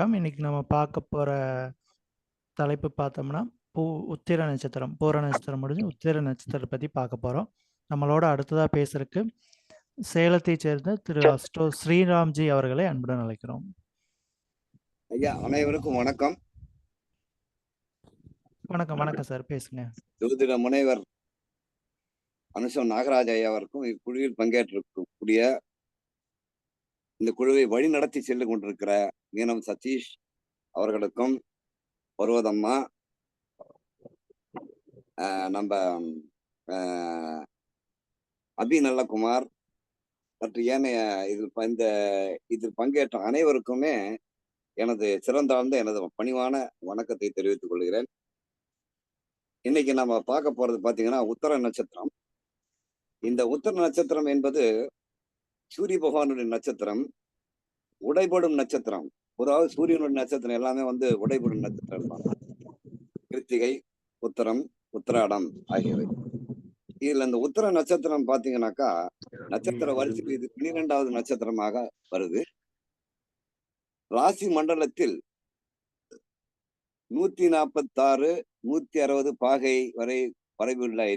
இன்னைக்கு நம்ம பார்க்க போற தலைப்பு பார்த்தோம்னா, பூ உத்திர நட்சத்திரம். பூர நட்சத்திரம் முடிஞ்சு உத்திர நட்சத்திரத்த பத்தி பார்க்க போறோம். நம்மளோட அடுத்ததா பேசுறதுக்கு சேலத்தைச் சேர்ந்த திரு அஸ்ட்ரோ ஸ்ரீராம்ஜி அவர்களை அன்புடன் அழைக்கிறோம். ஐயா, அனைவருக்கும் வணக்கம். வணக்கம், வணக்கம் சார். பேசுங்க. ஜோதிட முனைவர் அனுஷம் நாகராஜ் ஐயா அவருக்கும் இக்குழுவில் பங்கேற்றிருக்கக்கூடிய இந்த குழுவை வழி நடத்தி சென்று கொண்டிருக்கிற மீனம் சதீஷ் அவர்களுக்கும், பர்வதம்மா, நம்ம அபி நல்லகுமார் மற்றும் ஏனைய இதில் பங்கேற்ற அனைவருக்குமே எனது சிறந்தாழ்ந்த எனது பணிவான வணக்கத்தை தெரிவித்துக் கொள்கிறேன். இன்னைக்கு நம்ம பார்க்க போறது பாத்தீங்கன்னா உத்தர நட்சத்திரம். இந்த உத்தர நட்சத்திரம் என்பது சூரிய பகவானுடைய நட்சத்திரம், உடைபடும் நட்சத்திரம். பொதுவாக சூரியனுடைய நட்சத்திரம் எல்லாமே உடைபடும் நட்சத்திரம் தான். கிருத்திகை, உத்தரம், உத்திராடம் ஆகியவை. இதுல இந்த உத்தர நட்சத்திரம் பாத்தீங்கன்னாக்கா நட்சத்திர வரிசையில் இது 12வது நட்சத்திரமாக வருது. ராசி மண்டலத்தில் 146, 160 பாகை வரை பரவியுள்ள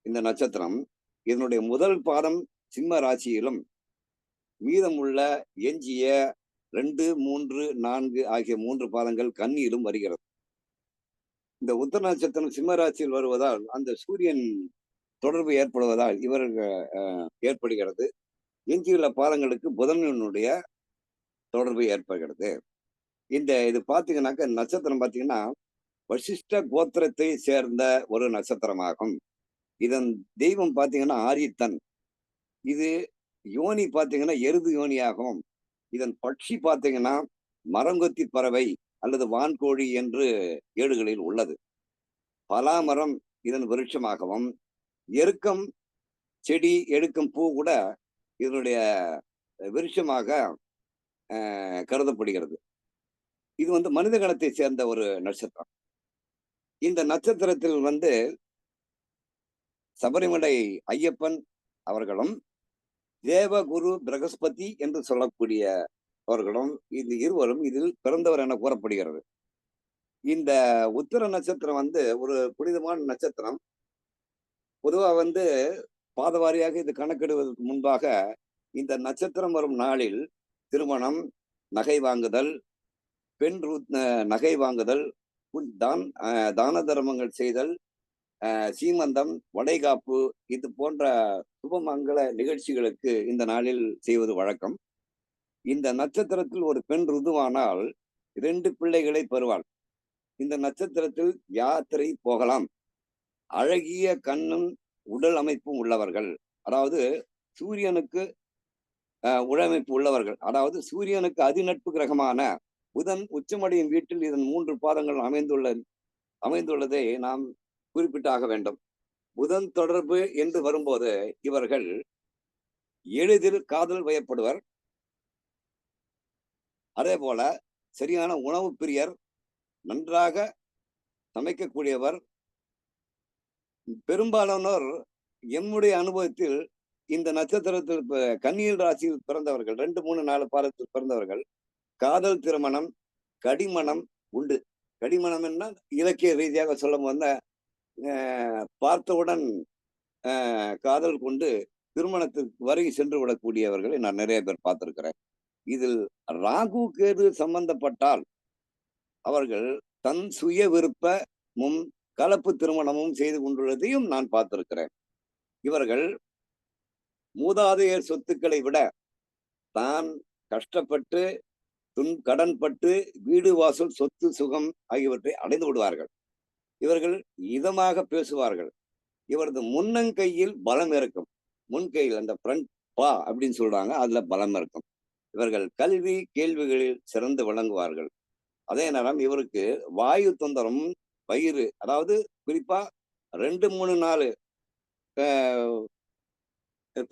இந்த நட்சத்திரம். இதனுடைய முதல் பாதம் சிம்ம ராசியிலும், மீதமுள்ள எஞ்சிய 2, 3, 4 ஆகிய 3 பாதங்கள் கன்னியிலும் வருகிறது. இந்த உத்தர நட்சத்திரம் சிம்ம ராசியில் வருவதால் அந்த சூரியன் தொடர்பு ஏற்படுவதால் இவருக்கு ஏற்படுகிறது. எஞ்சியுள்ள பாதங்களுக்கு புதனுடைய தொடர்பு ஏற்படுகிறது. இது பாத்தீங்கன்னாக்க நட்சத்திரம் பாத்தீங்கன்னா வசிஷ்ட கோத்திரத்தை சேர்ந்த ஒரு நட்சத்திரமாகும். இதன் தெய்வம் பாத்தீங்கன்னா ஆரியத்தன். இது யோனி பாத்தீங்கன்னா எருது யோனியாகும். இதன் பட்சி பாத்தீங்கன்னா மரங்கொத்தி பறவை அல்லது வான்கோழி என்று ஏடுகளில் உள்ளது. பலாமரம் இதன் விருட்சமாகவும், எருக்கம் செடி எடுக்கும் பூ கூட இதனுடைய விருட்சமாக கருதப்படுகிறது. இது மனித கணத்தை சேர்ந்த ஒரு நட்சத்திரம். இந்த நட்சத்திரத்தில் சபரிமலை ஐயப்பன் அவர்களும் தேவகுரு பிரகஸ்பதி என்று சொல்லக்கூடிய அவர்களும் இந்த இருவரும் இதில் பிறந்தவர் என கூறப்படுகிறது. இந்த உத்திர நட்சத்திரம் ஒரு புனிதமான நட்சத்திரம். பொதுவா பாதவாரியாக இது கணக்கிடுவதற்கு முன்பாக இந்த நட்சத்திரம் வரும் நாளில் திருமணம், நகை வாங்குதல், பெண் நகை வாங்குதல், தான தர்மங்கள் செய்தல், சீமந்தம், வளைகாப்பு இது போன்ற சுபமங்கல நிகழ்ச்சிகளுக்கு இந்த நாளில் செய்வது வழக்கம். இந்த நட்சத்திரத்தில் ஒரு பெண் ருதுவானால் 2 பிள்ளைகளை பெறுவாள். இந்த நட்சத்திரத்தில் யாத்திரை போகலாம். அழகிய கண்ணும் உடல் அமைப்பும் உள்ளவர்கள், அதாவது சூரியனுக்கு உடலமைப்பு உள்ளவர்கள், அதாவது சூரியனுக்கு அதிநட்பு கிரகமான புதன் உச்சமடையும் வீட்டில் இதன் 3 பாதங்கள் அமைந்துள்ளதை நாம் குறிப்பிட்டாக வேண்டும். புதன் தொடர்பு என்று வரும்போது இவர்கள் எளிதில் காதல் வயப்படுவர். அதே போல சரியான உணவு பிரியர், நன்றாக சமைக்கக்கூடியவர். பெரும்பாலானோர் எம்முடைய அனுபவத்தில் இந்த நட்சத்திரத்தில் கன்னியில் ராசியில் பிறந்தவர்கள் 2, 3, 4 பாதத்தில் பிறந்தவர்கள் காதல் திருமணம், கடிமணம் உண்டு. கடிமணம் என்ன இலக்கிய ரீதியாக சொல்ல பார்த்தவுடன் காதல் கொண்டு திருமணத்திற்கு வரை சென்று விடக்கூடியவர்களை நான் நிறைய பேர் பார்த்திருக்கிறேன். இதில் ராகு கேது சம்பந்தப்பட்டால் அவர்கள் தன் சுய விருப்பமும் கலப்பு திருமணமும் செய்து கொண்டுள்ளதையும் நான் பார்த்திருக்கிறேன். இவர்கள் மூதாதையர் சொத்துக்களை விட தான் கஷ்டப்பட்டு கடன்பட்டு வீடு வாசல் சொத்து சுகம் ஆகியவற்றை அடைந்து விடுவார்கள். இவர்கள் இதமாக பேசுவார்கள். இவரது முன்னங்கையில் பலம் இருக்கும். முன்கையில் அந்த ஃப்ரண்ட் பா அப்படின்னு சொல்றாங்க, அதுல பலம் இருக்கும். இவர்கள் கல்வி கேள்விகளில் சிறந்து விளங்குவார்கள். அதே நேரம் இவருக்கு வாயு தொந்தரம், வயிறு, அதாவது குறிப்பா 2, 3, 4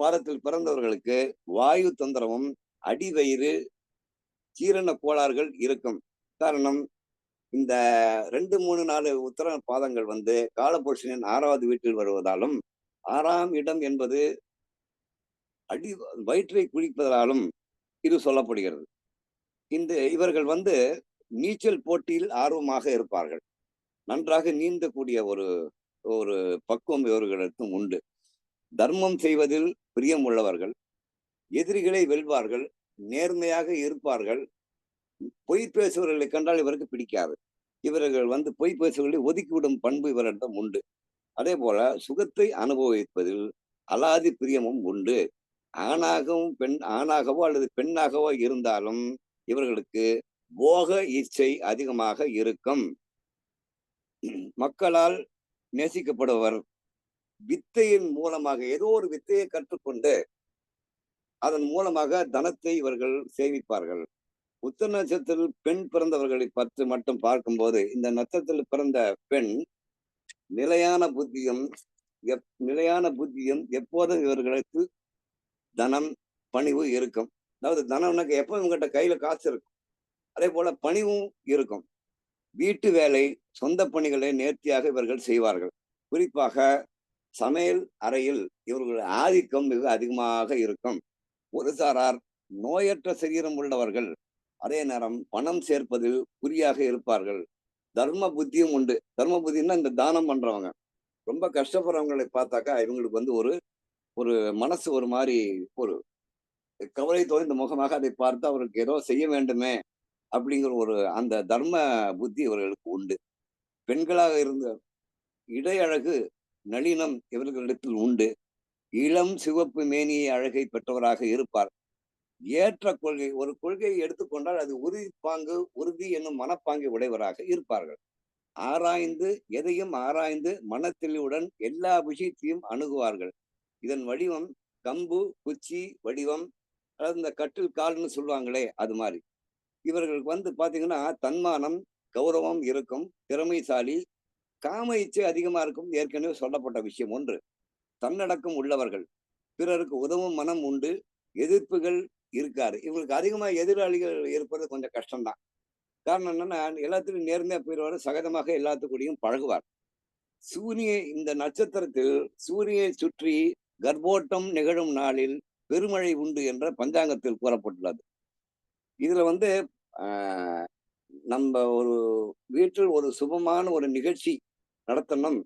பாதத்தில் பிறந்தவர்களுக்கு வாயு தொந்தரமும் அடிவயிறு சீரண கோளாறுகள் இருக்கும். காரணம் இந்த 2, 3, 4 உத்தர பாதங்கள் காலபுருஷனின் 6வது வீட்டில் வருவதாலும், 6ஆம் இடம் என்பது வயிற்றை குளிப்பதாலும் இது சொல்லப்படுகிறது. இவர்கள் வந்து நீச்சல் போட்டியில் ஆர்வமாக இருப்பார்கள். நன்றாக நீந்தக்கூடிய ஒரு ஒரு பக்குவம் இவர்களுக்கும் உண்டு. தர்மம் செய்வதில் பிரியம் உள்ளவர்கள், எதிரிகளை வெல்வார்கள், நேர்மையாக இருப்பார்கள். பொய் பேசுபவர்களை கண்டால் இவருக்கு பிடிக்காது. இவர்கள் வந்து பொய் பேசுபவர்களை ஒதுக்கிவிடும் பண்பு இவரிடம் உண்டு. அதே போல சுகத்தை அனுபவிப்பதில் அலாதி பிரியமும் உண்டு. ஆணாகவோ அல்லது பெண்ணாகவோ இருந்தாலும் இவர்களுக்கு போக இச்சை அதிகமாக இருக்கும். மக்களால் நேசிக்கப்படுவர். வித்தையின் மூலமாக ஏதோ ஒரு வித்தையை கற்றுக்கொண்டு அதன் மூலமாக தனத்தை இவர்கள் சேமிப்பார்கள். உத்தர நட்சத்திரத்தில் பெண் பிறந்தவர்களை பற்றி மட்டும் பார்க்கும்போது, இந்த நட்சத்திரத்தில் பிறந்த பெண் நிலையான புத்தியும் நிலையான புத்தியும் எப்போதும் இவர்களுக்கு தனம், பணிவு இருக்கும். அதாவது தனம்னாக்க எப்போ இவங்ககிட்ட கையில காசு இருக்கும். அதே போல பணிவும் இருக்கும். வீட்டு வேலை, சொந்த பணிகளை நேர்த்தியாக இவர்கள் செய்வார்கள். குறிப்பாக சமையல் அறையில் இவர்கள் ஆதிக்கம் மிக அதிகமாக இருக்கும். ஒரு சாரார் நோயற்ற சரீரம் உள்ளவர்கள். அதே நேரம் பணம் சேர்ப்பதில் குறியாக இருப்பார்கள். தர்ம புத்தியும் உண்டு. தர்ம புத்தின்னா இந்த தானம் பண்றவங்க. ரொம்ப கஷ்டப்படுறவங்களை பார்த்தாக்கா இவங்களுக்கு வந்து ஒரு ஒரு மனசு ஒரு மாதிரி ஒரு கவலை தோய்ந்த முகமாக அதை பார்த்து அவருக்கு ஏதோ செய்ய வேண்டுமே அப்படிங்கிற ஒரு அந்த தர்ம புத்தி இவர்களுக்கு உண்டு. பெண்களாக இருந்த இடையழகு, நளினம் இவர்களிடத்தில் உண்டு. இளம் சிவப்பு மேனியை அழகை பெற்றவராக இருப்பார். ஏற்ற கொள்கை, ஒரு கொள்கையை எடுத்துக்கொண்டால் அது உறுதி என்னும் மனப்பாங்கை உடையவராக இருப்பார்கள். எதையும் ஆராய்ந்து மனத்தெளிவுடன் எல்லா விஷயத்தையும் அணுகுவார்கள். இதன் வடிவம் கம்பு, குச்சி வடிவம், அதாவது இந்த கட்டில் கால்னு சொல்லுவாங்களே அது மாதிரி. இவர்களுக்கு வந்து பாத்தீங்கன்னா தன்மானம், கௌரவம் இருக்கும், திறமைசாலி, காம இச்சை அதிகமா இருக்கும். ஏற்கனவே சொல்லப்பட்ட விஷயம் ஒன்று. தன்னடக்கம் உள்ளவர்கள், பிறருக்கு உதவும் மனம் உண்டு, எதிர்ப்புகள் இருக்காது. இவங்களுக்கு அதிகமா எதிராளிகள் இருப்பது கொஞ்சம் கஷ்டம்தான். காரணம் என்னன்னா எல்லாத்துக்கும் நேர்மையா போயிடுவாரு, சகஜமாக எல்லாத்துக்கூடயும் பழகுவார். இந்த நட்சத்திரத்தில் சூரியனை சுற்றி கர்ப்போட்டம் நிகழும் நாளில் பெருமழை உண்டு என்ற பஞ்சாங்கத்தில் கூறப்பட்டுள்ளது. இதுல வந்து ஆஹ் நம்ம ஒரு வீட்டில் ஒரு சுபமான ஒரு நிகழ்ச்சி நடத்தணும்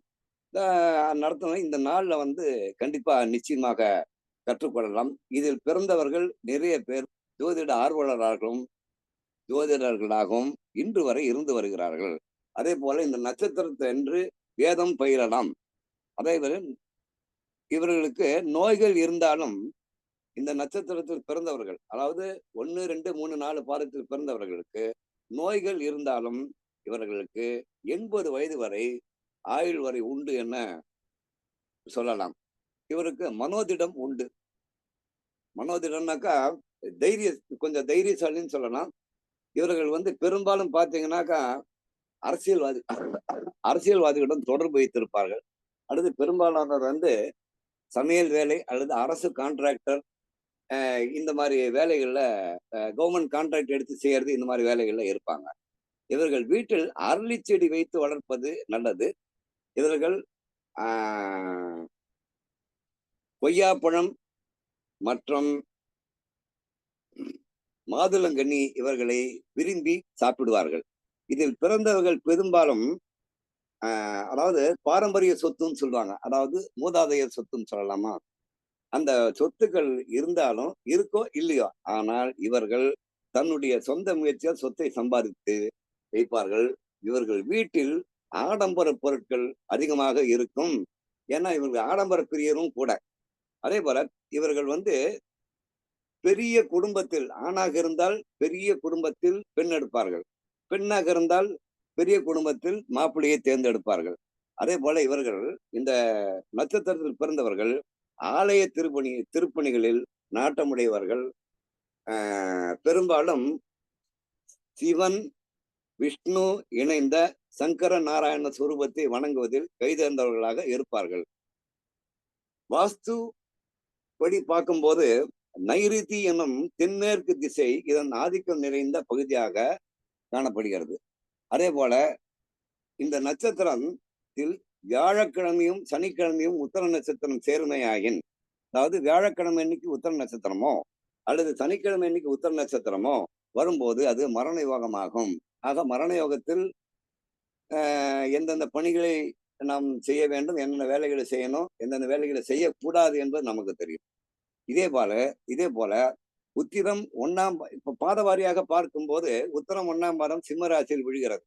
நடத்தணும் இந்த நாள்ல வந்து கண்டிப்பா நிச்சயமாக கற்றுக்கொள்ளலாம். இதில் பிறந்தவர்கள் நிறைய பேர் ஜோதிடர்களாகவும் இன்று வரை இருந்து வருகிறார்கள். அதே போல இந்த நட்சத்திரத்தை என்று வேதம் பயிரலாம். அதே போல இவர்களுக்கு நோய்கள் இருந்தாலும் இந்த நட்சத்திரத்தில் பிறந்தவர்கள், அதாவது 1, 2, 3, 4 பாதத்தில் பிறந்தவர்களுக்கு நோய்கள் இருந்தாலும் இவர்களுக்கு 80 வயது வரை ஆயுள் வரை உண்டு என சொல்லலாம். இவருக்கு மனோதிடம் உண்டு. மனோதிடம்னாக்கா கொஞ்சம் தைரியசாலின்னு சொல்லலாம். இவர்கள் வந்து பெரும்பாலும் பாத்தீங்கன்னாக்கா அரசியல்வாதிகளிடம் தொடர்பு வைத்திருப்பார்கள். அடுத்து பெரும்பாலானவர் வந்து சமையல் வேலை அல்லது அரசு கான்ட்ராக்டர், இந்த மாதிரி வேலைகள்ல கவர்மெண்ட் கான்ட்ராக்ட் எடுத்து செய்யறது, இந்த மாதிரி வேலைகள்ல இருப்பாங்க. இவர்கள் வீட்டில் அரளி செடி வைத்து வளர்ப்பது நல்லது. இவர்கள் கொய்யாப்பழம் மற்றும் மாதுளங்கனி இவர்களை விரும்பி சாப்பிடுவார்கள். இதில் பிறந்தவர்கள் பெரும்பாலும் அதாவது பாரம்பரிய சொத்துன்னு சொல்லுவாங்க, அதாவது மூதாதையர் சொத்துன்னு சொல்லலாமா, அந்த சொத்துக்கள் இருந்தாலும் இருக்கோ இல்லையோ, ஆனால் இவர்கள் தன்னுடைய சொந்த முயற்சியால் சொத்தை சம்பாதித்து வைப்பார்கள். இவர்கள் வீட்டில் ஆடம்பர பொருட்கள் அதிகமாக இருக்கும். ஏன்னா இவர்கள் ஆடம்பர பிரியரும் கூட. அதே போல இவர்கள் வந்து பெரிய குடும்பத்தில், ஆணாக இருந்தால் பெரிய குடும்பத்தில் பெண் எடுப்பார்கள், பெண்ணாக இருந்தால் பெரிய குடும்பத்தில் மாப்பிள்ளையை தேர்ந்தெடுப்பார்கள். அதே போல இவர்கள் இந்த நட்சத்திரத்தில் பிறந்தவர்கள் ஆலய திருப்பணிகளில் நாட்டமுடையவர்கள். பெரும்பாலும் சிவன், விஷ்ணு இணைந்த சங்கர நாராயண சுரூபத்தை வணங்குவதில் கைதேர்ந்தவர்களாக இருப்பார்கள். வாஸ்து படி பார்க்கும்போது நைருதி என்னும் தென்மேற்கு திசை இதன் ஆதிக்கம் நிறைந்த பகுதியாக காணப்படுகிறது. அதே போல இந்த நட்சத்திரத்தில் வியாழக்கிழமையும் சனிக்கிழமையும் உத்தர நட்சத்திரம் சேர்மையாகின், அதாவது வியாழக்கிழமை அன்னைக்கு உத்தர நட்சத்திரமோ அல்லது சனிக்கிழமை அன்னைக்கு உத்தர நட்சத்திரமோ வரும்போது அது மரண யோகமாகும். ஆக மரண யோகத்தில் எந்தெந்த பணிகளை நாம் செய்ய வேண்டும், என்னென்ன வேலைகளை செய்யணும், எந்தெந்த வேலைகளை செய்யக்கூடாது என்பது நமக்கு தெரியும். இதே போல இதே போல உத்திரம் இப்ப பாத வாரியாக பார்க்கும்போது உத்திரம் 1ஆம் பாதம் சிம்ம ராசியில் விழுகிறது.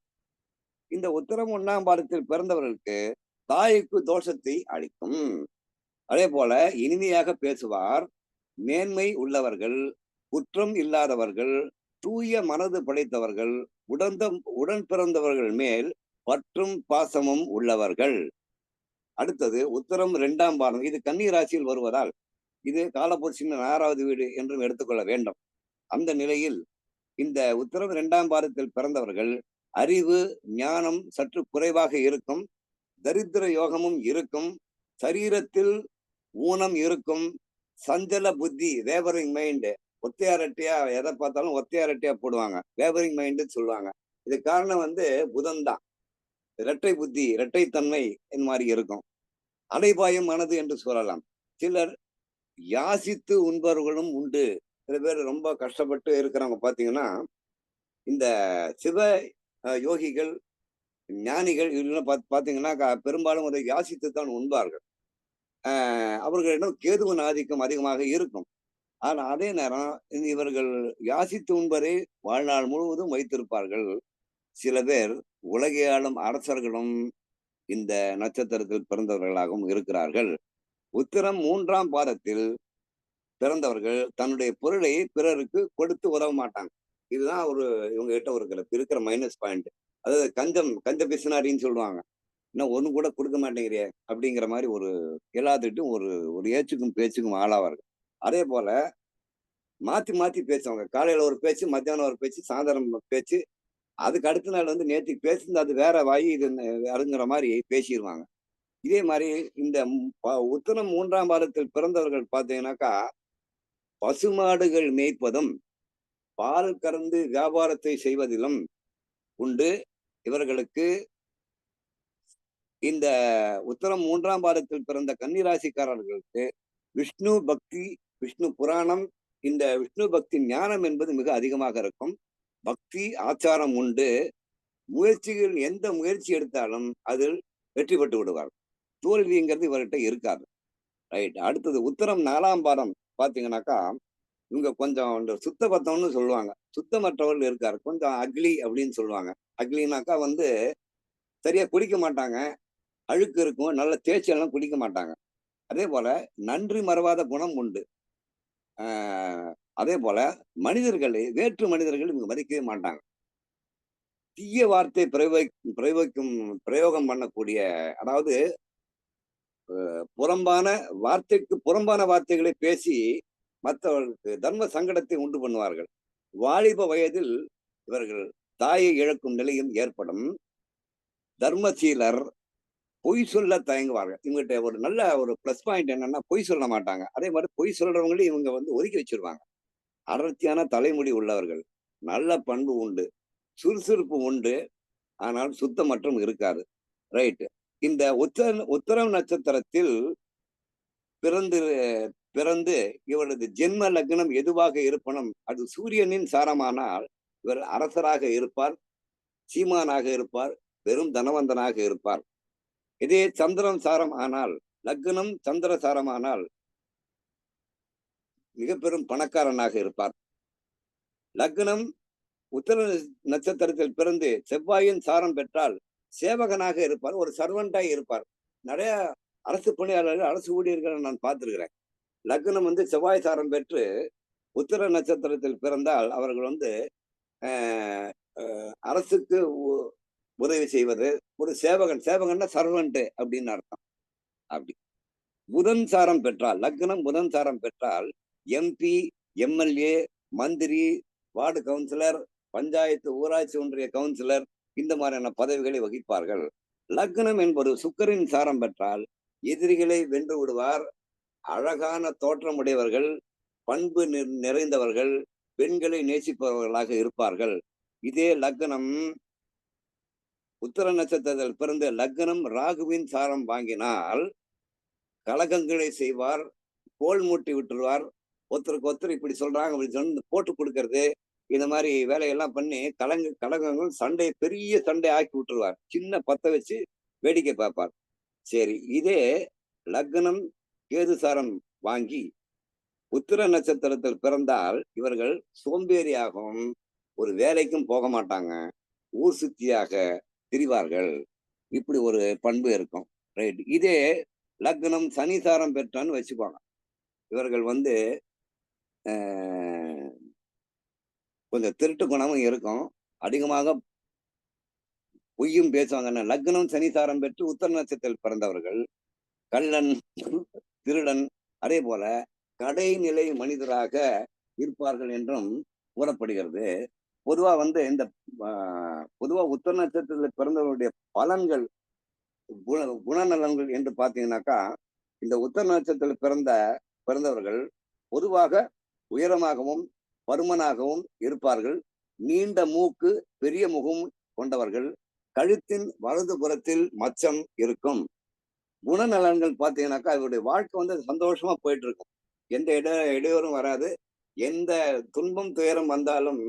இந்த உத்திரம் 1ஆம் பாதத்தில் பிறந்தவர்களுக்கு தாய்க்கு தோஷத்தை அளிக்கும். அதே போல இனிமையாக பேசுவார், மேன்மை உள்ளவர்கள், குற்றம் இல்லாதவர்கள், தூய மனது படைத்தவர்கள், உடன் பிறந்தவர்கள் மேல் பற்றும் பாசமும் உள்ளவர்கள். அடுத்தது உத்திரம் 2ஆம் பாதம், இது கன்னி ராசியில் வருவதால் இது காலபுருஷனின் 6வது வீடு என்றும் எடுத்துக்கொள்ள வேண்டும். அந்த நிலையில் இந்த உத்திரம் 2ஆம் பாதத்தில் பிறந்தவர்கள் அறிவு, ஞானம் சற்று குறைவாக இருக்கும், தரித்திர யோகமும் இருக்கும், சரீரத்தில் ஊனம் இருக்கும், சஞ்சல புத்தி, வேவரிங் மைண்ட், ஒத்தையாரட்டியா எதை பார்த்தாலும் ஒத்தையாரட்டியா போடுவாங்க, வேவரிங் மைண்ட் சொல்லுவாங்க. இது காரணம் புதன் தான். இரட்டை புத்தி, இரட்டைத்தன்மை இந்த மாதிரி இருக்கும். அலைபாயும் மனது என்று சொல்லலாம். சிலர் யாசித்து உண்பவர்களும் உண்டு. சில பேர் ரொம்ப கஷ்டப்பட்டு இருக்கிறவங்க பாத்தீங்கன்னா, இந்த சிவ யோகிகள், ஞானிகள் இவங்கெல்லாம் பாத்தீங்கன்னா பெரும்பாலும் அதை யாசித்து தான் உண்பார்கள். அவர்களிடம் கேதுவின் ஆதிக்கம் அதிகமாக இருக்கும். ஆனா அதே நேரம் இவர்கள் யாசித்து உண்பதை வாழ்நாள் முழுவதும் வைத்திருப்பார்கள். சில பேர் உலகை ஆளும் அரசர்களும் இந்த நட்சத்திரத்தில் பிறந்தவர்களாகவும் இருக்கிறார்கள். உத்திரம் 3ஆம் பாதத்தில் பிறந்தவர்கள் தன்னுடைய பொருளை பிறருக்கு கொடுத்து உதவ மாட்டாங்க. இதுதான் இவங்க கிட்ட இருக்கிற மைனஸ் பாயிண்ட். அதாவது கஞ்ச பிசினாரின்னு சொல்லுவாங்க. இன்னும் ஒண்ணு கூட கொடுக்க மாட்டேங்கிறியே அப்படிங்கிற மாதிரி எல்லாத்துக்கிட்டும் ஒரு ஏச்சுக்கும் பேச்சுக்கும் ஆளாவார்கள். அதே போல மாத்தி மாத்தி பேசுவாங்க. காலையில ஒரு பேச்சு, மத்தியானம் ஒரு பேச்சு, சாயந்தரம் பேச்சு. அதுக்கு அடுத்த நாள் நேற்றுக்கு பேசுனது அது வேற வாயி இது அதுங்கிற மாதிரி பேசிடுவாங்க. இதே மாதிரி இந்த உத்திரம் 3ஆம் பாதத்தில் பிறந்தவர்கள் பார்த்தீங்கன்னாக்கா, பசுமாடுகள் மேய்ப்பதும் பால் கறந்து வியாபாரத்தை செய்வதிலும் உண்டு. இவர்களுக்கு இந்த உத்திரம் 3ஆம் பாதத்தில் பிறந்த கன்னிராசிக்காரர்களுக்கு விஷ்ணு பக்தி, விஷ்ணு புராணம், இந்த விஷ்ணு பக்தி ஞானம் என்பது மிக அதிகமாக இருக்கும். பக்தி ஆச்சாரம் உண்டு. எந்த முயற்சி எடுத்தாலும் அதில் வெற்றி பெற்று விடுவார். தோல்விங்கிறது இவர்கிட்ட இருக்காது. ரைட். அடுத்தது உத்திரம் 4ஆம் பாதம் பாத்தீங்கன்னாக்கா, இவங்க கொஞ்சம் சுத்த பத்தம்னு சொல்லுவாங்க. சுத்தமற்றவர்கள் இருக்காரு. கொஞ்சம் அக்லி அப்படின்னு சொல்லுவாங்க. அக்லினாக்கா சரியா குடிக்க மாட்டாங்க, அழுக்கு இருக்கும், நல்ல தேய்ச்சி எல்லாம் குடிக்க மாட்டாங்க. அதே போல நன்றி மறவாத குணம் உண்டு. அதே போல வேற்று மனிதர்களை இவங்க மதிக்கவே மாட்டாங்க. தீய வார்த்தை பிரயோகம் பண்ணக்கூடிய, அதாவது புறம்பான வார்த்தைகளை பேசி மற்றவர்களுக்கு தர்ம சங்கடத்தை உண்டு பண்ணுவார்கள். வாலிப வயதில் இவர்கள் தாயை இழக்கும் நிலையும் ஏற்படும். தர்மசீலர், பொய் சொல்ல தயங்குவார்கள். இவங்ககிட்ட ஒரு நல்ல பிளஸ் பாயிண்ட் என்னன்னா, பொய் சொல்ல மாட்டாங்க. அதே மாதிரி பொய் சொல்றவங்களையும் இவங்க ஒதுக்கி வச்சிருவாங்க. அடர்த்தியான தலைமுடி உள்ளவர்கள், நல்ல பண்பு உண்டு, சுறுசுறுப்பு உண்டு, ஆனால் சுத்தமற்றம் இருக்காது. ரைட். இந்த உத்தரம் நட்சத்திரத்தில் பிறந்து இவரது ஜென்ம லக்னம் எதுவாக இருப்பனும் அது சூரியனின் சாரமானால் இவர் அரசராக இருப்பார், சீமானாக இருப்பார், பெரும் தனவந்தனாக இருப்பார். இதே சந்திரன் சாரம் ஆனால், லக்னம் சந்திர சாரமானால் மிக பெரும் பணக்காரனாக இருப்பார். லக்னம் உத்தர நட்சத்திரத்தில் பிறந்து செவ்வாயின் சாரம் பெற்றால் சேவகனாக இருப்பார், ஒரு சர்வெண்டாய் இருப்பார். நிறைய அரசு பணியாளர்கள், அரசு ஊழியர்களை நான் பார்த்திருக்கிறேன். லக்னம் செவ்வாய் சாரம் பெற்று உத்திர நட்சத்திரத்தில் பிறந்தால் அவர்கள் அரசுக்கு உதவி செய்வது, ஒரு சேவகன்னா சர்வெண்ட் அப்படின்னு அர்த்தம். அப்படி புதன் சாரம் பெற்றால், லக்னம் புதன் சாரம் பெற்றால் எம்பி, எம்எல்ஏ, மந்திரி, வார்டு கவுன்சிலர், பஞ்சாயத்து ஊராட்சி ஒன்றிய கவுன்சிலர், இந்த மாதிரியான பதவிகளை வகிப்பார்கள். லக்னம் என்பது சுக்கரின் சாரம் பெற்றால் எதிரிகளை வென்று விடுவார், அழகான தோற்றமுடையவர்கள், பண்பு நிறைந்தவர்கள், பெண்களை நேசிப்பவர்களாக இருப்பார்கள். இதே லக்னம் உத்தர நட்சத்திரத்தில் பிறந்த லக்னம் ராகுவின் சாரம் வாங்கினால் கலகங்களை செய்வார், கோல் மூட்டி விட்டுருவார். ஒருத்தருக்கு ஒருத்தர் இப்படி சொல்றாங்க அப்படி சொன்ன போட்டு கொடுக்கறது, இந்த மாதிரி வேலையெல்லாம் பண்ணி கலகங்கள் சண்டை பெரிய சண்டை ஆக்கி விட்டுருவார். சின்ன பத்த வச்சு வேடிக்கை பார்ப்பார். சரி, இதே லக்னம் கேதுசாரம் வாங்கி உத்திர நட்சத்திரத்தில் பிறந்தால் இவர்கள் சோம்பேறியாகவும் ஒரு வேலைக்கும் போக மாட்டாங்க, ஊர் சுத்தியாக திரிவார்கள். இப்படி ஒரு பண்பு இருக்கும். ரைட். இதே லக்னம் சனிசாரம் பெற்றான்னு வச்சுப்பாங்க. இவர்கள் வந்து கொஞ்சம் திருட்டு குணமும் இருக்கும். அதிகமாக பொய்யும் பேசுவாங்க. லக்னம் சனிசாரம் பெற்று உத்தர நட்சத்திரத்தில் பிறந்தவர்கள் கள்ளன், திருடன், அதே போல கடைநிலை மனிதராக இருப்பார்கள் என்றும் கூறப்படுகிறது. பொதுவா வந்து இந்த பொதுவா உத்தர நட்சத்திரத்தில் பிறந்தவருடைய பலன்கள், குணநலன்கள் என்று பார்த்தீங்கன்னாக்கா, இந்த உத்தர நட்சத்திரத்தில் பிறந்தவர்கள் பொதுவாக உயரமாகவும் பருமனாகவும் இருப்பார்கள். நீண்ட மூக்கு, பெரிய முகம் கொண்டவர்கள். கழுத்தின் வலது புறத்தில் மச்சம் இருக்கும். குணநலன்கள் பார்த்தீங்கன்னாக்கா, அவருடைய வாழ்க்கை வந்து சந்தோஷமா போயிட்டு இருக்கும். எந்த இடையூறும் வராது. எந்த துன்பம் துயரம் வந்தாலும்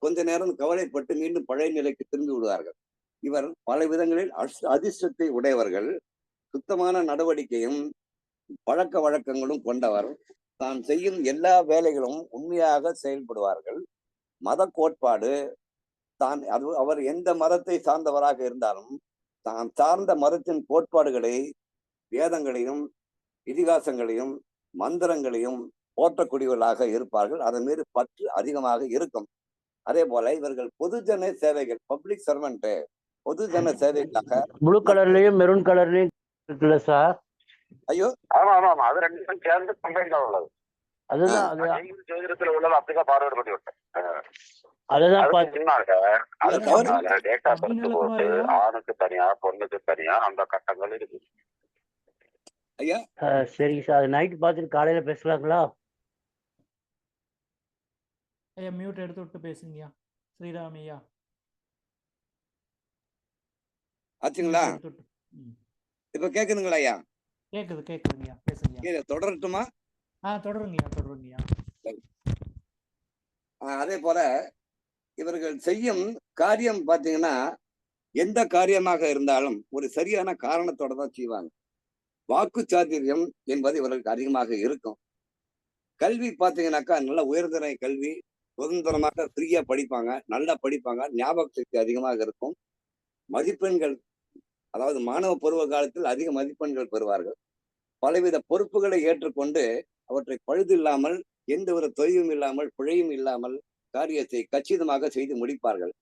கொஞ்ச நேரம் கவலைப்பட்டு மீண்டும் பழைய நிலைக்கு திரும்பி விடுவார்கள். இவர் பல விதங்களில் அதிர்ஷ்டத்தை உடையவர்கள். சுத்தமான நடவடிக்கையும் பழக்க வழக்கங்களும் கொண்டவர். தான் செய்யும் எல்லா வேலைகளும் உண்மையாக செயல்படுவார்கள். மத கோட்பாடு, அவர் எந்த மதத்தை சார்ந்தவராக இருந்தாலும் தான் சார்ந்த மதத்தின் கோட்பாடுகளை, வேதங்களையும் இதிகாசங்களையும் மந்திரங்களையும் போற்றக்கூடியவர்களாக இருப்பார்கள். அதன் மீது பற்று அதிகமாக இருக்கும். அதே போல இவர்கள் பொதுஜன சேவைகள், பப்ளிக் சர்வெண்ட், பொதுஜன சேவைக்காக ப்ளூ கலர்லயும் மெரூன் கலர்லயும் இருக்குல்ல சார்? ஐயோ, ஆமா ஆமா ஆமா, அது ரெண்டும் சேர்ந்து கம்பைன் தான் உள்ளது. அதுதான் ஜோதிடத்துல உள்ளது அப்படிதான் பார்வையிட பண்ணி விட்டேன். அதுதான் டேட்டா பர்த் போட்டு ஆணுக்கு தனியா பொண்ணுக்கு தனியா அந்த கட்டங்கள் இருக்கு. ஐயா சரிங்க சார். அது நைட் பார்த்துட்டு காலையில பேசலாங்களா? ஐயா மியூட் எடுத்து விட்டு பேசுங்கய்யா. ஸ்ரீராம் ஐயா ஆச்சுங்களா? இப்ப கேக்குதுங்களா ஐயா? கேக்குதுங்கய்யா, பேசுங்கய்யா. தொடரட்டுமா? தொடருங்கய்யா. அதே போல இவர்கள் செய்யும் காரியம் பாத்தீங்கன்னா, எந்த காரியமாக இருந்தாலும் ஒரு சரியான காரணத்தோட தான் செய்வாங்க. வாக்கு சாதுரியம் என்பது இவர்களுக்கு அதிகமாக இருக்கும். கல்வி பாத்தீங்கன்னாக்கா, நல்ல உயர்தர கல்வி, சுதந்திரமாக ஃப்ரீயா படிப்பாங்க, நல்லா படிப்பாங்க, ஞாபக சக்தி அதிகமாக இருக்கும். மதிப்பெண்கள், அதாவது மாணவ பருவ காலத்தில் அதிக மதிப்பெண்கள் பெறுவார்கள். பலவித பொறுப்புகளை ஏற்றுக்கொண்டு அவற்றை பழுது இல்லாமல், எந்த ஒரு தொய்வும் இல்லாமல், பிழையும் இல்லாமல் காரியத்தை கச்சிதமாக செய்து முடிப்பார்கள்.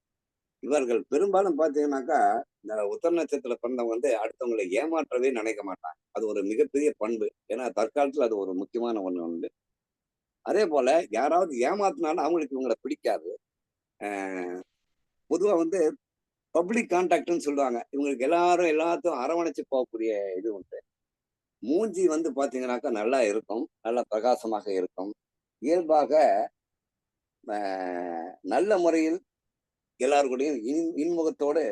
இவர்கள் பெரும்பாலும் பாத்தீங்கன்னாக்கா, இந்த உத்தர நட்சத்திரத்துல பிறந்தவங்க வந்து அடுத்தவங்களை ஏமாற்றவே நினைக்க மாட்டாங்க. அது ஒரு மிகப்பெரிய பண்பு. ஏன்னா தற்காலத்துல அது ஒரு முக்கியமான ஒண்ணு உண்டு. அதே போல யாராவது ஏமாத்தினாலும் அவங்களுக்கு இவங்களை பிடிக்காது. பொதுவா வந்து பப்ளிக் கான்டாக்ட்னு சொல்லுவாங்க. இவங்களுக்கு எல்லாத்தையும் அரவணைச்சு போகக்கூடிய இது உண்டு. மூஞ்சி வந்து பாத்தீங்கன்னாக்கா நல்லா இருக்கும், நல்லா பிரகாசமாக இருக்கும். இயல்பாக நல்ல முறையில் எல்லாருக்கூடையும் இன்முகத்தோடு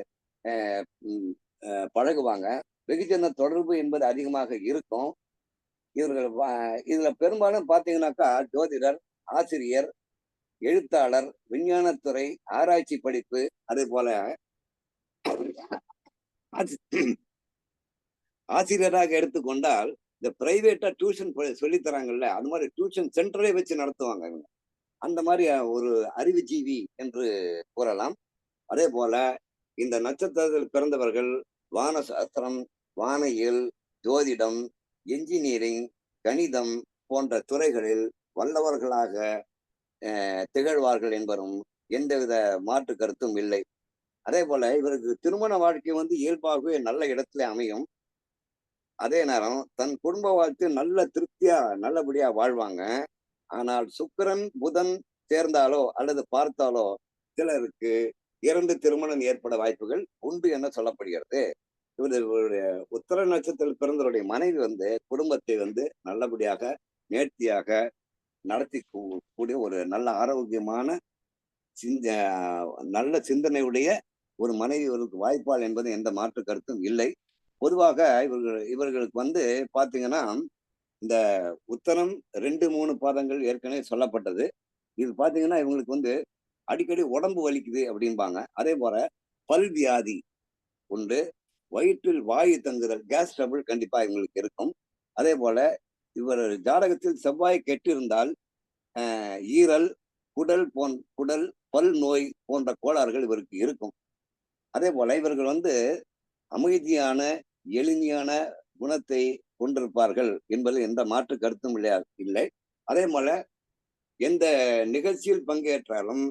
பழகுவாங்க. வெகுஜன தொடர்பு என்பது அதிகமாக இருக்கும். இவர்கள் இதுல பெரும்பாலும் பாத்தீங்கன்னாக்கா, ஜோதிடர், ஆசிரியர், எழுத்தாளர், விஞ்ஞானத்துறை, ஆராய்ச்சி படிப்பு, அதே போல ஆசிரியராக எடுத்துக்கொண்டால் இந்த பிரைவேட்டா டியூஷன் சொல்லி தராங்கல்ல, அது மாதிரி டியூஷன் சென்டரே வச்சு நடத்துவாங்க இவங்க. அந்த மாதிரி ஒரு அறிவுஜீவி என்று கூறலாம். அதே போல இந்த நட்சத்திரத்தில் பிறந்தவர்கள் வானசாஸ்திரம், வானியல், ஜோதிடம், என்ஜினியரிங், கணிதம் போன்ற துறைகளில் வல்லவர்களாக திகழ்வார்கள் என்பதும் எந்தவித மாற்று கருத்தும் இல்லை. அதே போல இவருக்கு திருமண வாழ்க்கை வந்து இயல்பாகவே நல்ல இடத்துல அமையும். அதே நேரம் தன் குடும்ப வாழ்க்கை நல்ல திருப்தியா நல்லபடியா வாழ்வாங்க. ஆனால் சுக்கிரன், புதன் சேர்ந்தாலோ அல்லது பார்த்தாலோ சிலருக்கு 2 திருமணம் ஏற்பட வாய்ப்புகள் உண்டு என சொல்லப்படுகிறது. இவருடைய உத்தர நட்சத்திரத்தில் பிறந்தவருடைய மனைவி வந்து குடும்பத்தை வந்து நல்லபடியாக நேர்த்தியாக நடத்தி கூடிய ஒரு நல்ல ஆரோக்கியமான நல்ல சிந்தனையுடைய ஒரு மனைவி இவருக்கு வாய்ப்பாள் என்பது எந்த மாற்று கருத்தும் இல்லை. பொதுவாக இவர்களுக்கு வந்து பாத்தீங்கன்னா, இந்த உத்தரம் 2, 3 பாதங்கள் ஏற்கனவே சொல்லப்பட்டது. இது பாத்தீங்கன்னா இவங்களுக்கு வந்து அடிக்கடி உடம்பு வலிக்குது அப்படிம்பாங்க. அதே போல பல் வியாதி உண்டு. வயிற்றில் வாயு தங்குதல், கேஸ் ட்ரபிள் கண்டிப்பா இவங்களுக்கு இருக்கும். அதே போல இவர் ஜாதகத்தில் செவ்வாய் கெட்டிருந்தால் ஈரல், குடல், பல் நோய் போன்ற கோளாறுகள் இவருக்கு இருக்கும். அதே போல இவர்கள் வந்து அமைதியான, எளிமையான குணத்தை கொண்டிருப்பார்கள் என்பதில் எந்த மாற்று கருத்தும் இல்லை. அதே போல எந்த நிகழ்ச்சியில் பங்கேற்றாலும்,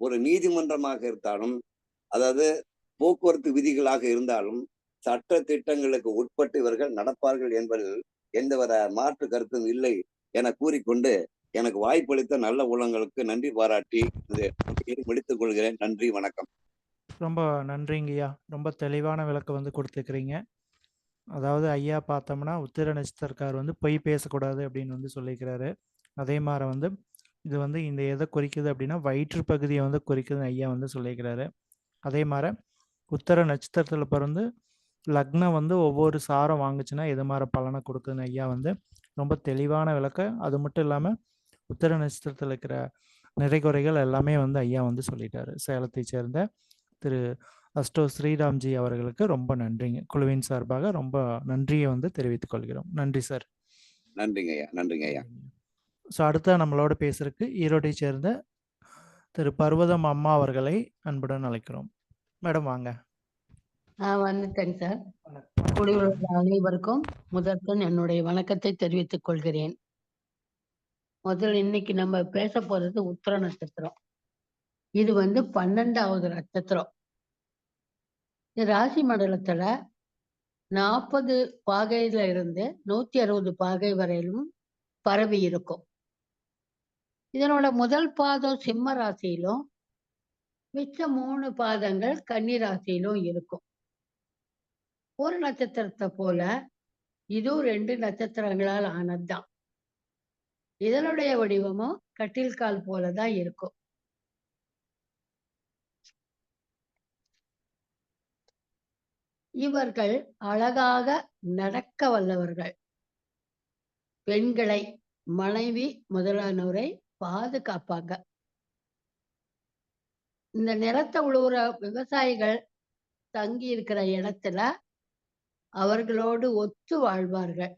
ஒரு நீதிமன்றமாக இருந்தாலும், அதாவது போக்குவரத்து விதிகளாக இருந்தாலும், சட்ட திட்டங்களுக்கு உட்பட்டு இவர்கள் நடப்பார்கள் என்பதில் எந்தவித மாற்று கருத்தும் இல்லை என கூறிக்கொண்டு, எனக்கு வாய்ப்பளித்த நல்ல உள்ளங்களுக்கு நன்றி பாராட்டி முடித்துக் கொள்கிறேன். நன்றி, வணக்கம். ரொம்ப நன்றிங்கய்யா. ரொம்ப தெளிவான விளக்கம் வந்து கொடுத்துருக்கிறீங்க. அதாவது ஐயா பார்த்தோம்னா, உத்திர நட்சத்திரக்காரர் வந்து பொய் பேசக்கூடாது அப்படின்னு வந்து சொல்லியிருக்கிறாரு. அதே மாரி வந்து இது வந்து இந்த எதை குறிக்குது அப்படின்னா, வயிற்று பகுதியை வந்து குறிக்குதுன்னு ஐயா வந்து சொல்லியிருக்கிறாரு. அதே மாரி உத்திர நட்சத்திரத்தில பிறந்து லக்னம் வந்து ஒவ்வொரு சாரம் வாங்குச்சுன்னா, எது மாரி பலனை கொடுக்குதுன்னு ஐயா வந்து ரொம்ப தெளிவான விளக்கம். அது மட்டும் இல்லாம உத்திர நட்சத்திரத்தில இருக்கிற நிறைகுறைகள் எல்லாமே வந்து ஐயா வந்து சொல்லிட்டாரு. சேலத்தைச் சேர்ந்த திரு அஸ்டோ ஸ்ரீராம்ஜி அவர்களுக்கு ரொம்ப நன்றிங்க. குழுவின் சார்பாக ரொம்ப நன்றியை வந்து தெரிவித்துக் கொள்கிறோம். நன்றி சார். நன்றிங்க ஐயா. நன்றிங்க ஐயா. ஸோ அடுத்த நம்மளோட பேசுறதுக்கு ஈரோட்டை சேர்ந்த திரு பர்வதம் அம்மா அவர்களை அன்புடன் அழைக்கிறோம். மேடம் வாங்க. வந்துட்டேங்க சார். குழுவில் உள்ள அனைவருக்கும் முதற்கண் என்னுடைய வணக்கத்தை தெரிவித்துக் கொள்கிறேன். முதல்ல இன்னைக்கு நம்ம பேச போறது உத்திர நட்சத்திரம். இது வந்து 12வது நட்சத்திரம். இந்த ராசி மண்டலத்துல 40 பாகையில இருந்து 160 பாகை வரையிலும் பரவி இருக்கும். இதனோட முதல் பாதம் சிம்ம ராசியிலும் மிச்ச 3 பாதங்கள் கன்னி ராசியிலும் இருக்கும். ஒரு நட்சத்திரத்தை போல இதுவும் 2 நட்சத்திரங்களால் ஆனதுதான். இதனுடைய வடிவமும் கட்டில் கால் போலதான் இருக்கும். இவர்கள் அழகாக நடக்க வல்லவர்கள். பெண்களை, மனைவி முதலானோரை பாதுகாப்பாங்க. இந்த நிலத்தை உழுவுற விவசாயிகள் தங்கி இருக்கிற இடத்துல அவர்களோடு ஒத்து வாழ்வார்கள்.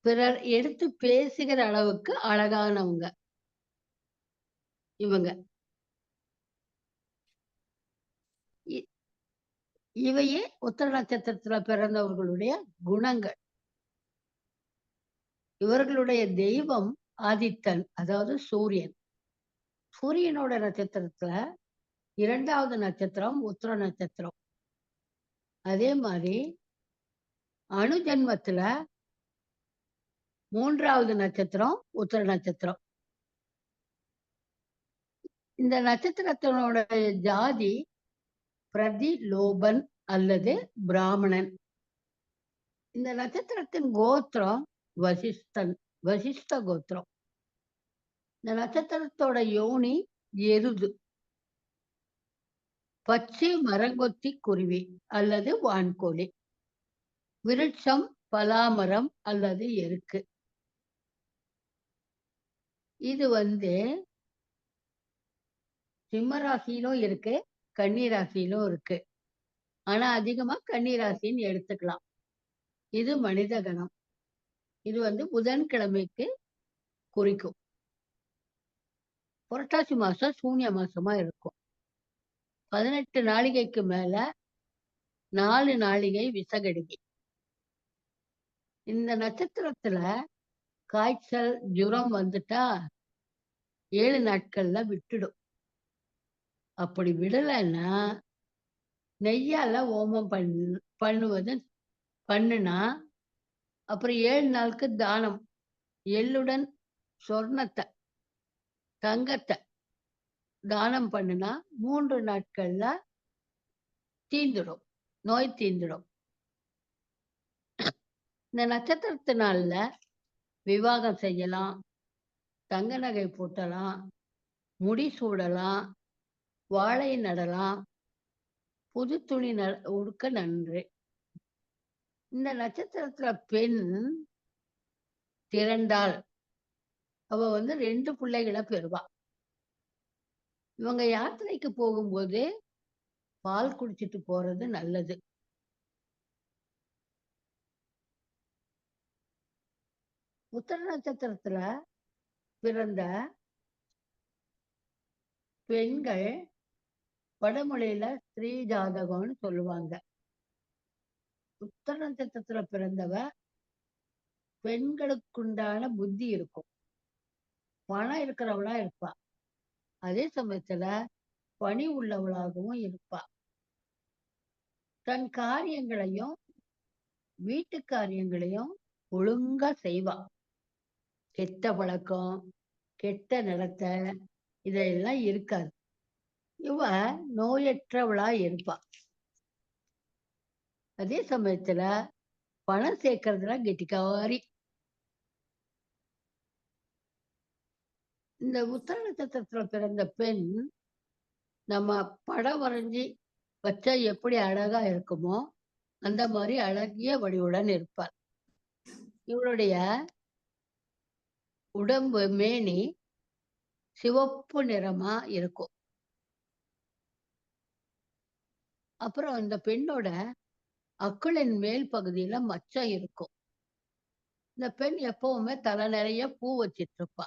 பிறர் எடுத்து பேசுகிற அளவுக்கு அழகானவங்க இவங்க. இவையே உத்திர நட்சத்திரத்துல பிறந்தவர்களுடைய குணங்கள். இவர்களுடைய தெய்வம் ஆதித்தன், அதாவது சூரியன். சூரியனோட நட்சத்திரத்துல 2வது நட்சத்திரம் உத்திர நட்சத்திரம். அதே மாதிரி அணு ஜென்மத்துல 3வது நட்சத்திரம் உத்திர நட்சத்திரம். இந்த நட்சத்திரத்தினோட ஜாதி பிரதிலோபன் அல்லது பிராமணன். இந்த நட்சத்திரத்தின் கோத்திரம் வசிஷ்ட கோத்திரம். இந்த நட்சத்திரத்தோட யோனி எருது. பச்சை மரங்கொத்தி குருவி அல்லது வான்கோழி. விருட்சம் பலாமரம் அல்லது எருக்கு. இது வந்து சிம்ம ராசியிலும் இருக்கு, கன்னி ராசியிலும் இருக்கு. ஆனா அதிகமா கன்னி ராசின்னு எடுத்துக்கலாம். இது மனித கணம். இது வந்து புதன்கிழமைக்கு குறிக்கும். புரட்டாசி மாசம் சூன்ய மாசமா இருக்கும். 18 நாளிகைக்கு மேல 4 நாளிகை விசகடிகை. இந்த நட்சத்திரத்துல காய்ச்சல் ஜுரம் வந்துட்டா 7 நாட்கள்ல விட்டுடும். அப்படி விடலைன்னா நெய்யால ஹோமம் பண்ணுனா அப்புறம் 7 நாளுக்கு தானம் எள்ளுடன் சொர்ணத்தை தங்கத்தை தானம் பண்ணுனா 3 நாட்கள்ல தீந்துடும், நோய் தீந்துடும். இந்த நட்சத்திரத்தினால விவாகம் செய்யலாம், தங்க நகை பூட்டலாம், முடி சூடலாம், வாழை நடலாம், புது துணி உடுக்க நன்று. இந்த நட்சத்திரத்துல பெண் திரண்டால் அவ வந்து 2 பிள்ளைகளை பெறுவா. இவங்க யாத்திரைக்கு போகும்போது பால் குடிச்சிட்டு போறது நல்லது. உத்தர நட்சத்திரத்துல பிறந்த பெண்கள் வடமொழியில ஸ்திரீ ஜாதகம்னு சொல்லுவாங்க. உத்தர நட்சத்திரத்துல பிறந்தவ பெண்களுக்குண்டான புத்தி இருக்கும், பணம் இருக்கிறவளா இருப்பா, அதே சமயத்துல பணி உள்ளவளாகவும் இருப்பா. தன் காரியங்களையும் வீட்டு காரியங்களையும் ஒழுங்கா செய்வா. கெட்ட பழக்கம், கெட்ட நடத்தை இதெல்லாம் இருக்காது. இவ நோயற்றவளா இருப்பா. அதே சமயத்துல பணம் சேர்க்கறதுல கெட்டிக்காரி. இந்த உத்தர நட்சத்திரத்துல பிறந்த பெண் நம்ம படம் வரைஞ்சி வச்சா எப்படி அழகா இருக்குமோ அந்த மாதிரி அழகிய வடிவுடன் இருப்பார். இவளுடைய உடம்பு மேனி சிவப்பு நிறமா இருக்கும். அப்புறம் இந்த பெண்ணோட அக்குளின் மேல் பகுதியில மச்சம் இருக்கும். இந்த பெண் எப்பவுமே தலை நிறைய பூ வச்சிட்டு இருப்பா.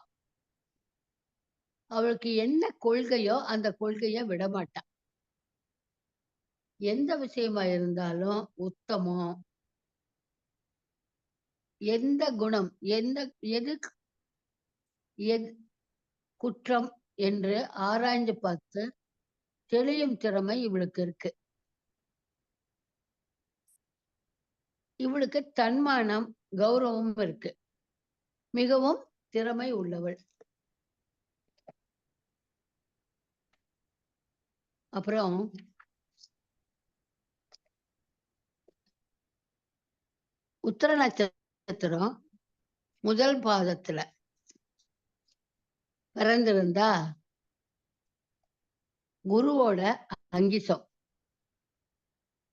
அவளுக்கு என்ன கொள்கையோ அந்த கொள்கைய விடமாட்டா. எந்த விஷயமா இருந்தாலும் உத்தமம், எந்த குணம், எது எது குற்றம் என்று ஆராய்ந்து பார்த்து தெளியும் திறமை இவளுக்கு இருக்கு. இவளுக்கு தன்மானம், கௌரவமும் இருக்கு. மிகவும் திறமை உள்ளவள். அப்புறம் உத்தர நட்சத்திரம் முதல் பாதத்துல பிறந்திருந்தா குருவோட அங்கிசம்.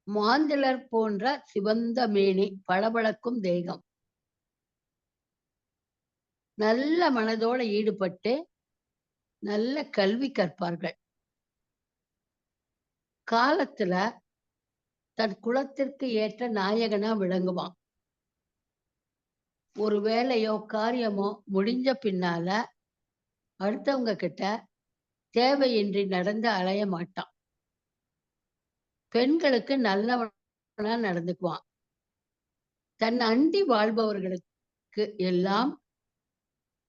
மாந்திலர் போன்ற சிவந்த மேனி, பளபளக்கும் தேகம், நல்ல மனதோட ஈடுபட்டு நல்ல கல்வி கற்பார்கள். காலத்துல தன் குலத்திற்கு ஏற்ற நாயகனா விளங்குவான். ஒரு வேலையோ காரியமோ முடிஞ்ச பின்னால அடுத்தவங்க கிட்ட தேவையின்றி நடந்து அலைய மாட்டான். பெண்களுக்கு நல்லவனா நடந்துக்குவான். தன் அண்டி வாழ்பவர்களுக்கு எல்லாம்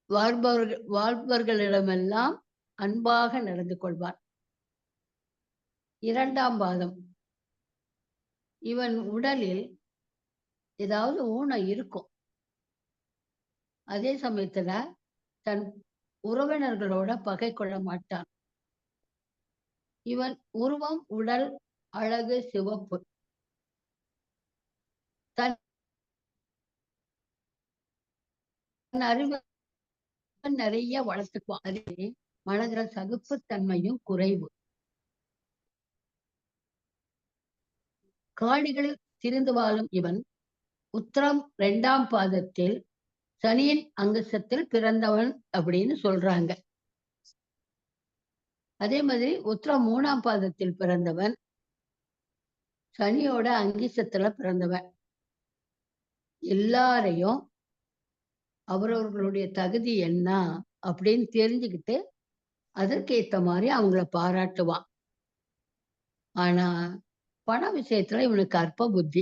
வாழ்பவர்களிடமெல்லாம் அன்பாக நடந்து கொள்வான். 2ஆம் பாதம். இவன் உடலில் ஏதாவது ஊனம் இருக்கும். அதே சமயத்துல தன் உறவினர்களோட பகை கொள்ள மாட்டான். இவன் உருவம், உடல் அழகு சிவப்பு. தன் அறிவு நிறைய வளர்த்துக்குவான். அதே மனதுல சகிப்புத்தன்மையும் குறைவு. காடுகளில் திரிந்து வாழும் இவன் உத்திரம் 2ஆம் பாதத்தில் சனியின் அங்கசத்தில் பிறந்தவன் அப்படின்னு சொல்றாங்க. அதே மாதிரி உத்திரம் 3ஆம் பாதத்தில் பிறந்தவன் சனியோட அங்கிசத்துல பிறந்தவன். எல்லாரையும் அவரவர்களுடைய தகுதி என்ன அப்படின்னு தெரிஞ்சுக்கிட்டு அதற்கேத்த மாதிரி அவங்கள பாராட்டுவான். ஆனா பண விஷயத்துல இவனுக்கு அற்ப புத்தி.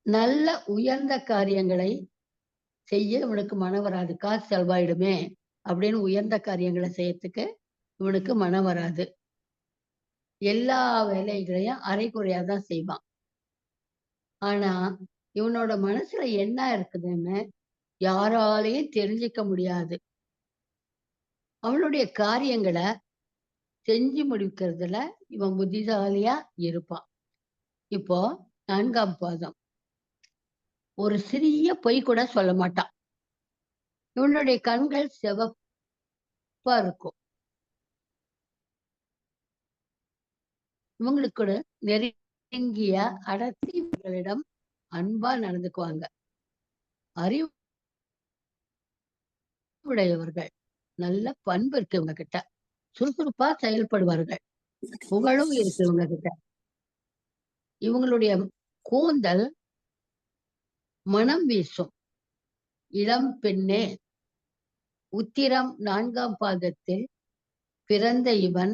நல்ல உயர்ந்த காரியங்களை செய்ய இவனுக்கு மனம் வராது. காசு செலவாயிடுமே அப்படின்னு உயர்ந்த காரியங்களை செய்யறதுக்கு இவனுக்கு மனம் வராது. எல்லா வேலைகளையும் அரைகுறையாதான் செய்வான். ஆனா இவனோட மனசுல என்ன இருக்குதுன்னு யாராலையும் தெரிஞ்சுக்க முடியாது. அவனுடைய காரியங்களை செஞ்சு முடிக்கிறதுல இவன் புத்திசாலியா இருப்பான். இப்போ 4ஆம் பாதம். ஒரு சிறிய பொய் கூட சொல்ல மாட்டான். இவனுடைய கண்கள் சிவப்பா இருக்கும். இவங்களுக்கு நெருங்கிய அடர்த்திகளிடம் அன்பா நடந்துக்குவாங்க. அறிவு உடையவர்கள். நல்ல பண்பு இருக்கு இவங்க கிட்ட. சுறுசுறுப்பா செயல்படுவார்கள். புகழும் இருக்கு இவங்க கிட்ட. இவங்களுடைய கூந்தல் மனம் வீசும். இளம் பெண்ணே, உத்திரம் 4ஆம் பாதத்தில் பிறந்த இவன்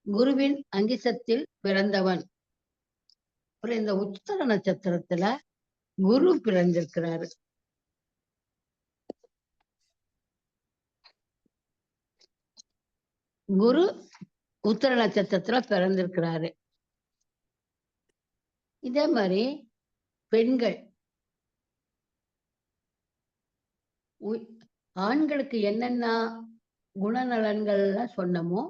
குருவின் அங்கிசத்தில் பிறந்தவன். அப்புறம் இந்த உத்தர நட்சத்திரத்துல குரு பிறந்திருக்கிறாரு. குரு உத்தர நட்சத்திரத்துல பிறந்திருக்கிறாரு. இதே மாதிரி பெண்கள் ஆண்களுக்கு என்னென்ன குணநலன்கள் எல்லாம் சொன்னமோ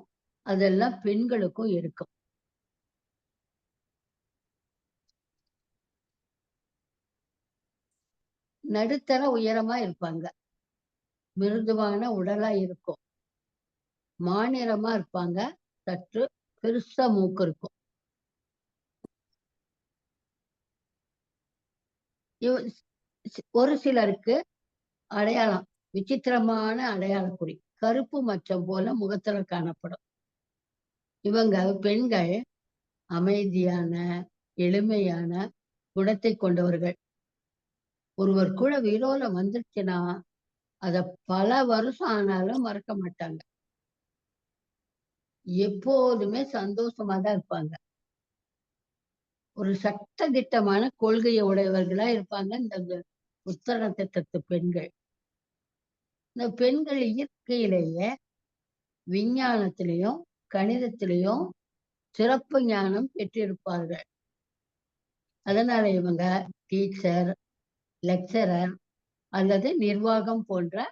அதெல்லாம் பெண்களுக்கும் இருக்கும். நடுத்தர உயரமா இருப்பாங்க. மிருதுவான உடலா இருக்கும். மாநிறமா இருப்பாங்க. சற்று பெருசா மூக்கு இருக்கும். ஒரு சிலருக்கு அடையாளம் விசித்திரமான அடையாள குறி கருப்பு மச்சம் போல முகத்துல காணப்படும். இவங்க பெண்கள் அமைதியான எளிமையான குணத்தை கொண்டவர்கள். ஒருவர் கூட விரோதம் வந்துருச்சுன்னா அத பல வருஷம் ஆனாலும் மறக்க மாட்டாங்க. எப்போதுமே சந்தோஷமா தான் இருப்பாங்க. ஒரு சட்ட திட்டமான கொள்கையை உடையவர்களா இருப்பாங்க இந்த உத்தர நட்சத்திரத்து பெண்கள். இந்த பெண்கள் இயற்கையிலேயே விஞ்ஞானத்திலையும் கணிதத்திலையும் சிறப்பு ஞானம் பெற்றிருப்பார்கள். அதனால இவங்க டீச்சர், லெக்சரர் அல்லது நிர்வாகம் போன்ற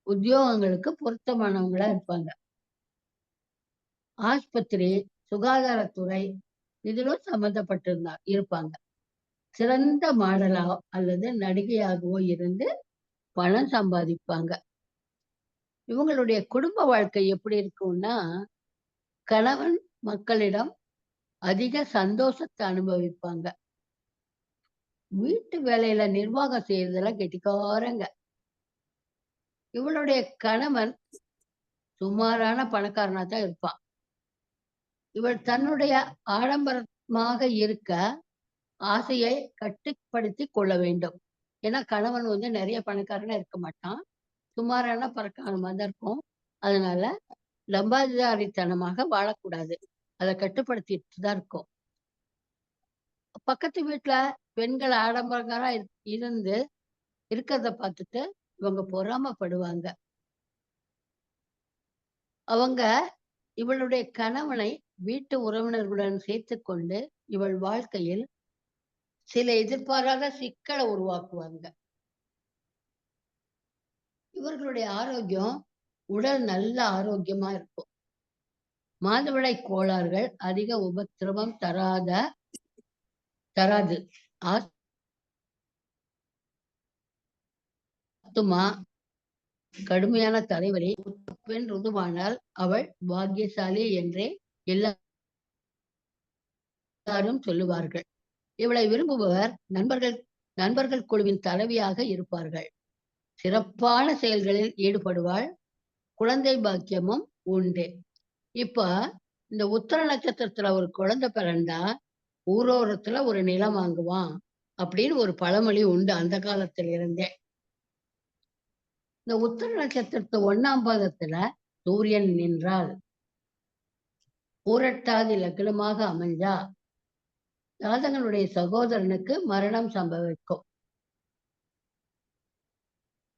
உத்தியோகங்களுக்கு பொருத்தமானவங்களா இருப்பாங்க. ஆஸ்பத்திரி, சுகாதாரத்துறை இதிலும் இருப்பாங்க. சிறந்த மாடலா அல்லது நடிகையாகவோ இருந்து பணம் சம்பாதிப்பாங்க. இவங்களுடைய குடும்ப வாழ்க்கை எப்படி இருக்கும்னா, கணவன் மக்களிடம் அதிக சந்தோஷத்தை அனுபவிப்பாங்க. வீட்டு வேலையில நிர்வாகம் செய்யறதெல்லாம் கெட்டிக்காரங்க. இவளுடைய கணவன் சுமாரான பணக்காரனா தான் இருப்பான். இவள் தன்னுடைய ஆடம்பரமாக இருக்க ஆசையை கட்டுப்படுத்தி கொள்ள வேண்டும். ஏன்னா கணவன் நிறைய பணக்காரனா இருக்க மாட்டான். சுமாரான பணக்காரமா தான் இருக்கும். அதனால லம்பாதிதாரித்தனமாக வாழக்கூடாது. அதை கட்டுப்படுத்திட்டு தான் இருக்கும். பக்கத்து வீட்டுல பெண்கள் ஆடம்பரங்களா இருந்து இருக்கிறத பார்த்துட்டு இவங்க பொறாமப்படுவாங்க. அவங்க இவளுடைய கணவனை வீட்டு உறவினர்களுடன் சேர்த்துக் கொண்டு இவள் வாழ்க்கையில் சில எதிர்பாராத சிக்கலை உருவாக்குவாங்க. இவர்களுடைய ஆரோக்கியம் உடல் நல்ல ஆரோக்கியமா இருக்கும். மாதவிடாய் கோளாறுகள் அதிக உபத்திரவம் தராது. ஆஸ்துமா, கடுமையான தலைவலி. பெண் ருதுவானால் அவள் பாக்கியசாலி என்றே எல்லாரும் சொல்லுவார்கள். இவளை விரும்புபவர் நண்பர்கள் குழுவின் தலைவியாக இருப்பார்கள். சிறப்பான செயல்களில் ஈடுபடுவாள். குழந்தை பாக்கியமும் உண்டு. இப்ப இந்த உத்தர நட்சத்திரத்துல ஒரு குழந்தை பிறந்தா ஊரோரத்துல ஒரு நிலம் வாங்குவான் அப்படின்னு ஒரு பழமொழி உண்டு அந்த காலத்துல இருந்தே. இந்த உத்தர நட்சத்திரத்து 1ஆம் பாதத்துல சூரியன் நின்றால் பூரட்டாதி லக்னமாக அமைஞ்சா ஜாதகனுடைய சகோதரனுக்கு மரணம் சம்பவிக்கும்.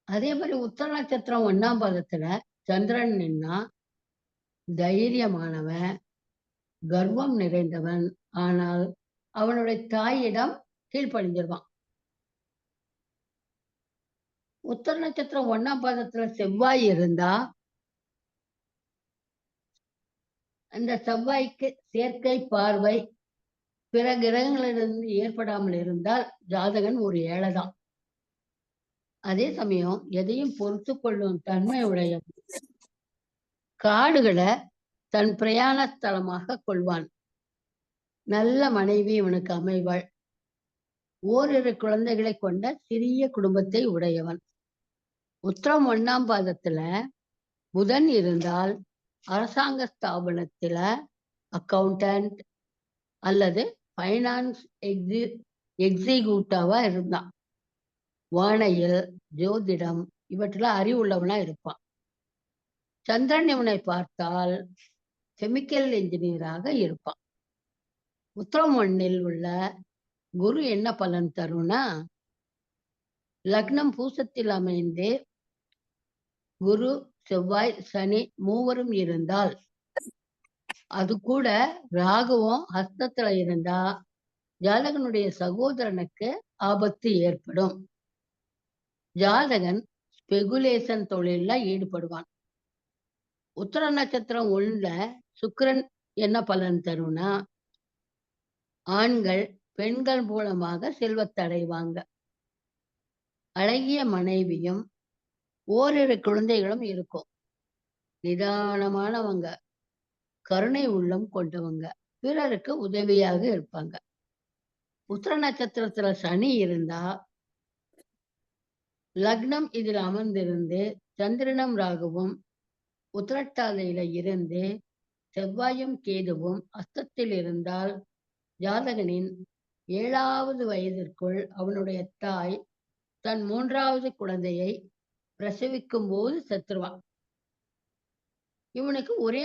அதே மாதிரி உத்தர நட்சத்திரம் 1ஆம் பாதத்துல சந்திரன் நின்னா தைரியமானவன், கர்வம் நிறைந்தவன், ஆனால் அவனுடைய தாயிடம் கீழ்ப்படிஞ்சிருவான். உத்தர நட்சத்திரம் 1ஆம் பாதத்துல செவ்வாய் இருந்தா அந்த செவ்வாய்க்கு செயற்கை பார்வை பிற கிரகங்களிலிருந்து ஏற்படாமல் இருந்தால் ஜாதகன் ஒரு ஏழைதான். அதே சமயம் எதையும் பொறுத்து கொள்ளும் தன்மை உடைய காடுகளை தன் பிரயாண ஸ்தலமாக கொள்வான். நல்ல மனைவி இவனுக்கு அமைவாள். ஓரிரு குழந்தைகளை கொண்ட சிறிய குடும்பத்தை உடையவன். உத்திரம் 1ஆம் பாதத்துல புதன் இருந்தால் அரசாங்க ஸ்தாபனத்துல அக்கவுண்டன்ட் அல்லது ஃபைனான்ஸ் எக்ஸிக்யூட்டிவா இருந்தான். வானையில், ஜோதிடம் இவற்றில் அறிவுள்ளவனா இருப்பான். சந்திரன் இவனை பார்த்தால் கெமிக்கல் இன்ஜினியராக இருப்பான். உத்திரம் 1ல் உள்ள குரு என்ன பலன் தரும்னா, லக்னம் பூசத்தில் அமைந்து குரு, செவ்வாய், சனி மூவரும் இருந்தால், அது கூட ராகுவும் ஹஸ்தத்துல இருந்தா ஜாதகனுடைய சகோதரனுக்கு ஆபத்து ஏற்படும். ஜாதகன் ஸ்பெகுலேஷன் தொழில்ல ஈடுபடுவான். உத்திர நட்சத்திரம் உள்ள சுக்கிரன் என்ன பலன் தரும்னா, ஆண்கள் பெண்கள் மூலமாக செல்வத்தடைவாங்க. அழகிய மனைவியும் ஓரிரு குழந்தைகளும் இருக்கும். நிதானமானவங்க, கருணை உள்ளம் கொண்டவங்க, பிறருக்கு உதவியாக இருப்பாங்க. உத்திர நட்சத்திரத்துல சனி இருந்தா லக்னம் இதில் அமர்ந்திருந்து சந்திரனும் ராகுவும் உத்திரட்டாதியில இருந்து செவ்வாயும் கேதுவும் அஸ்தத்தில் இருந்தால் ஜாதகனின் 7வது வயதிற்குள் அவனுடைய தாய் தன் 3வது குழந்தையை பிரசவிக்கும் போது செத்துருவான். இவனுக்கு ஒரே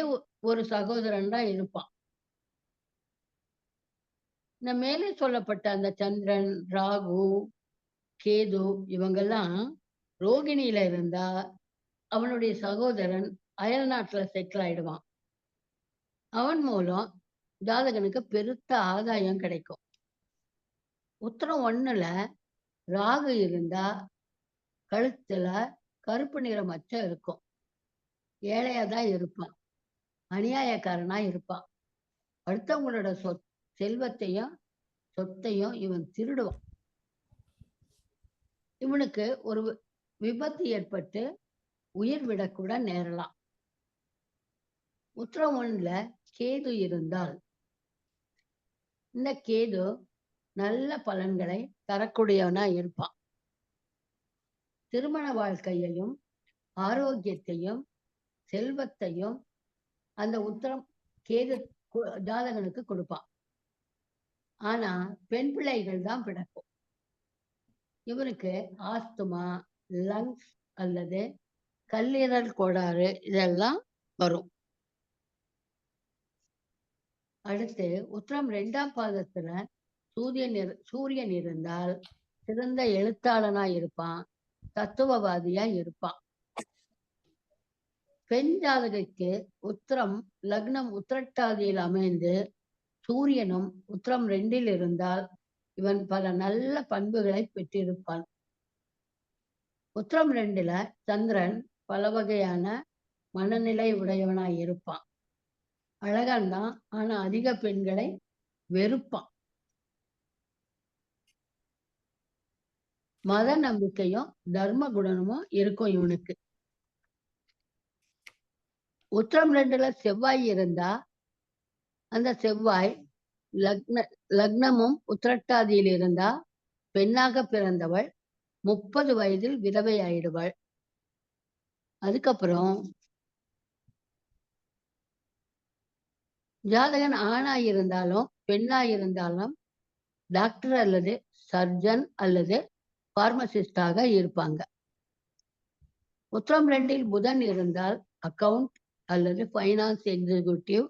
ஒரு சகோதரன் தான் இருப்பான். இந்த மேலே சொல்லப்பட்ட அந்த சந்திரன், ராகு, கேது இவங்கெல்லாம் ரோகிணியில இருந்தா அவனுடைய சகோதரன் அயல் நாட்டுல செட்டில் ஆயிடுவான். அவன் மூலம் ஜாதகனுக்கு பெருத்த ஆதாயம் கிடைக்கும். உத்திரம் 1ல ராகு இருந்தா கழுத்துல கருப்பு நிற மச்சம் இருக்கும். ஏழையாதான் இருப்பான். அநியாயக்காரனா இருப்பான். அடுத்தவங்களோட செல்வத்தையும் சொத்தையும் இவன் திருடுவான். இவனுக்கு ஒரு விபத்து ஏற்பட்டு உயிர் விடக்கூட நேரலாம். உத்திரம் 1ல கேது இருந்தால் இந்த கேது நல்ல பலன்களை தரக்கூடியவனா இருப்பான். திருமண வாழ்க்கையையும் ஆரோக்கியத்தையும் செல்வத்தையும் அந்த உத்திரம் கேது ஜாதகனுக்கு கொடுப்பான். ஆனா பெண் பிள்ளைகள் தான் பிறக்கும். இவனுக்கு ஆஸ்துமா, லங்ஸ் அல்லது கல்லீரல் கோளாறு இதெல்லாம் வரும். அடுத்து உத்திரம் 2ஆம் பாதத்துல சூரியன் இருந்தால் சிறந்த எழுத்தாளனா இருப்பான். தத்துவவாதியா இருப்பான். பெண் ஜாதகைக்கு உத்திரம் லக்னம் உத்திரட்டாதியில் அமைந்து சூரியனும் உத்திரம் 2ல் இருந்தால் இவன் பல நல்ல பண்புகளை பெற்றிருப்பான். உத்திரம் 2ல சந்திரன் பல வகையான மனநிலை உடையவனாய் இருப்பான். அழகான் தான், ஆனா அதிக பெண்களை வெறுப்பான். மத நம்பிக்கையும் தர்ம குணமும் இருக்கும் இவனுக்கு. உத்திரம் 2ல செவ்வாய் இருந்தா அந்த செவ்வாய் லக்னமும் உத்திரட்டாதியில் இருந்தா பெண்ணாக பிறந்தவள் 30 வயதில் விதவை ஆயிடுவாள். அதுக்கப்புறம் ஜாதகன் ஆணாயிருந்தாலும் பெண்ணாயிருந்தாலும் டாக்டர் அல்லது சர்ஜன் அல்லது பார்மசிஸ்டாக இருப்பாங்க. உத்திரம் 2ல் புதன் இருந்தால் அக்கவுண்ட் அல்லது ஃபைனான்ஸ் எக்ஸிக்யூட்டிவ்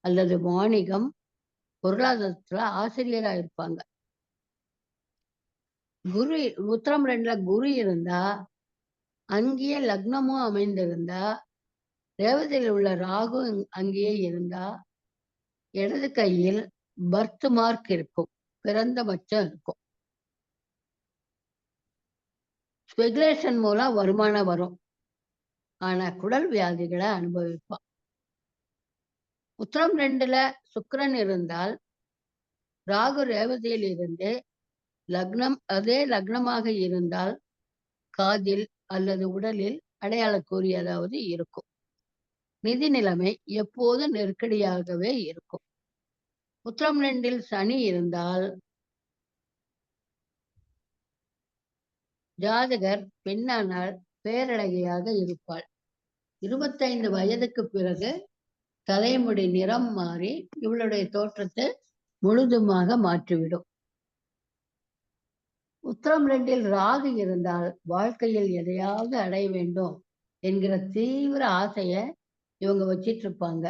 அல்லது வாணிகம், பொருளாதாரத்துல ஆசிரியரா இருப்பாங்க. உத்திரம் 2ல குரு இருந்தா அங்கேயே லக்னமும் அமைந்திருந்தா, ரேவதியில் உள்ள ராகு அங்கேயே இருந்தா இடது கையில் பர்த் மார்க் இருக்கும், பிறந்த பட்சம் இருக்கும். ஸ்பெகுலேஷன் மூலம் வருமானம் வரும், ஆனா குடல் வியாதிகளை அனுபவிப்பான். உத்திரம் 2ல சுக்கிரன் இருந்தால் ராகு ரேவதியில் இருந்து அதே லக்னமாக இருந்தால் காதில் அல்லது உடலில் அடையாளக்குறி ஏதாவது இருக்கும். நிதி நிலைமை எப்போது நெருக்கடியாகவே இருக்கும். உத்திரம் 2ல் சனி இருந்தால் ஜாதகர் பெண்ணானால் பேரழகியாக இருப்பாள். 25 வயதுக்கு பிறகு தலைமுடி நிறம் மாறி இவளுடைய தோற்றத்தை முழுதுமாக மாற்றிவிடும். உத்திரம் 2 ராகு இருந்தால் வாழ்க்கையில் எதையாவது அடைய வேண்டும் என்கிற தீவிர ஆசைய இவங்க வச்சிட்டு இருப்பாங்க.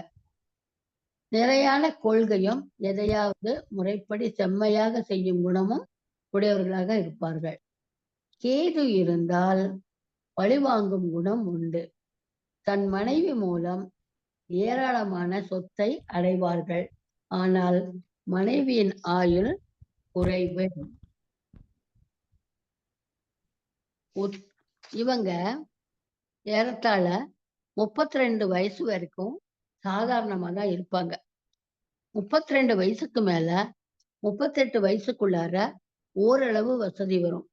நிறையான கொள்கையும் எதையாவது முறைப்படி செம்மையாக செய்யும் குணமும் உடையவர்களாக இருப்பார்கள். கேது இருந்தால் பழிவாங்கும் குணம் உண்டு. தன் மனைவி மூலம் ஏராளமான சொத்தை அடைவார்கள். ஆனால் மனைவியின் ஆயுள் குறைவு. இவங்க ஏறத்தாழ 32 வயசு வரைக்கும் சாதாரணமா தான் இருப்பாங்க. 32 வயசுக்கு மேல 38 வயசுக்குள்ளார ஓரளவு வசதி வரும்.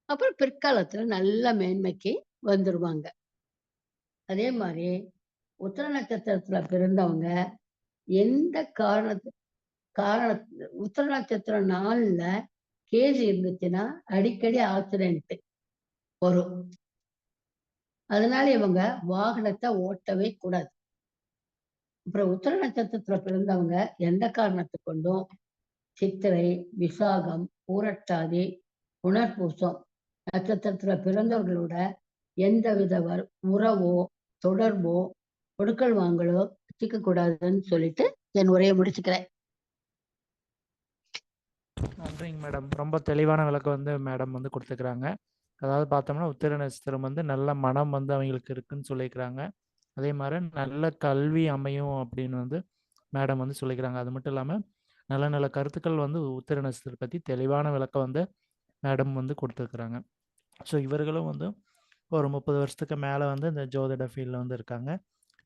அப்புறம் பிற்காலத்துல நல்ல மேன்மைக்கு வந்துருவாங்க. அதே மாதிரி உத்திர நட்சத்திரத்துல பிறந்தவங்க எந்த உத்திர நட்சத்திரம் நாள்ல கேது இருந்துச்சுன்னா அடிக்கடி ஆக்சிடென்ட் வரும். அதனால இவங்க வாகனத்தை ஓட்டவே கூடாது. அப்புறம் உத்திர நட்சத்திரத்துல பிறந்தவங்க எந்த காரணத்தை கொண்டும் சித்திரை, விசாகம், பூரட்டாதி, புனர்பூசம் நட்சத்திரத்துல பிறந்தவர்களோட எந்தவித உறவோ தொடர்போ கொடுக்கல் வாங்கலோ வச்சுக்க கூடாதுன்னு சொல்லிட்டு என் உரையை முடிச்சுக்கிறேன். நன்றிங்க மேடம். ரொம்ப தெளிவான விளக்கம் வந்து மேடம் வந்து கொடுத்துக்கிறாங்க. அதாவது பார்த்தோம்னா உத்திர நட்சத்திரம் வந்து நல்ல மனம் வந்து அவங்களுக்கு இருக்குன்னு சொல்லிக்கிறாங்க. அதே மாதிரி நல்ல கல்வி அமையும் அப்படின்னு வந்து மேடம் வந்து சொல்லிக்கிறாங்க. அது மட்டும் இல்லாமல் நல்ல நல்ல கருத்துக்கள் வந்து உத்திர நட்சத்திரத்தை பற்றி தெளிவான விளக்கம் வந்து மேடம் வந்து கொடுத்துருக்குறாங்க. ஸோ இவர்களும் வந்து ஒரு 30 வருஷத்துக்கு மேலே வந்து இந்த ஜோதிட ஃபீல்டில் வந்து இருக்காங்க.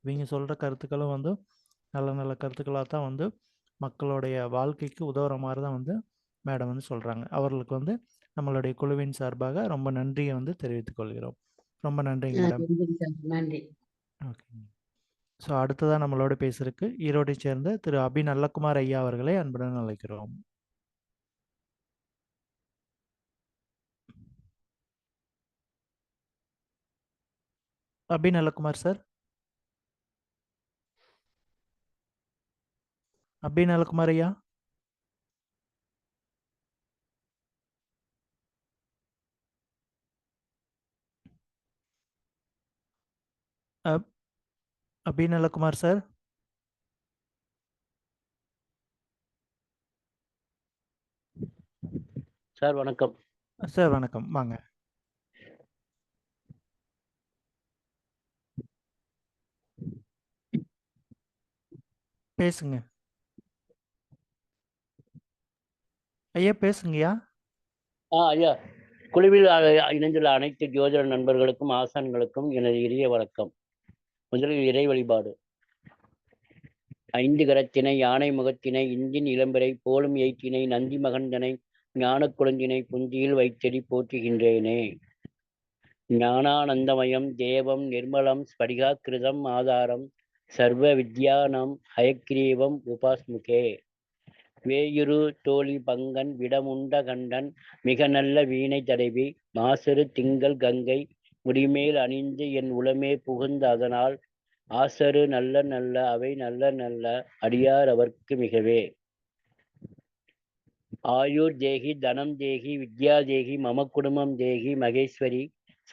இவங்க சொல்கிற கருத்துக்களும் வந்து நல்ல நல்ல கருத்துக்களாக தான் வந்து மக்களுடைய வாழ்க்கைக்கு உதவுற மாதிரி தான் வந்து மேடம் வந்து சொல்கிறாங்க. அவர்களுக்கு வந்து நம்மளுடைய குழுவின் சார்பாக ரொம்ப நன்றியை வந்து தெரிவித்துக் கொள்கிறோம். ரொம்ப நன்றிங்க மேடம். நன்றி. ஓகேங்க. ஸோ அடுத்ததாக நம்மளோட பேசுறதுக்கு ஈரோட்டை சேர்ந்த திரு அபி நல்லகுமார் ஐயா அவர்களை அன்புடன் அழைக்கிறோம். அபி நல்லகுமார் சார். அபி நல்லகுமார் ஐயா. அபி நல்லகுமார் சார். சார் வணக்கம். சார் வணக்கம், வாங்க. பேசுங்க ஐயா, பேசுங்கய்யா. ஐயா, குழுவில் இணைந்துள்ள அனைத்து ஜோதிட நண்பர்களுக்கும் ஆசான்களுக்கும் எனது இனிய வணக்கம். முதலில் இறை வழிபாடு. 5 கரத்தினை யானை முகத்தினை இந்தின் இளம்பரை போலும் எய்த்தினை நந்தி மகந்தனை ஞான குழந்தினை புந்தியில் வைத்தடி போற்றுகின்றேனே. ஞானானந்தமயம் தேவம் நிர்மலம் ஸ்படிகாக்கிருதம் ஆதாரம் சர்வ வித்யானம் ஹயக்ரீவம் உபாஸ்முகே. வேயுரு தோழி பங்கன் விடமுண்ட கண்டன் மிக நல்ல வீணை தடவி மாசரு திங்கள் கங்கை முடிமேல் அணிந்து என் உளமே புகுந்த அதனால் ஆசரு நல்ல நல்ல அவை நல்ல நல்ல அடியார் அவர்க்கு மிகவே. ஆயுர் தேகி தனம் தேகி வித்யா தேகி மம குடும்பம் தேகி மகேஸ்வரி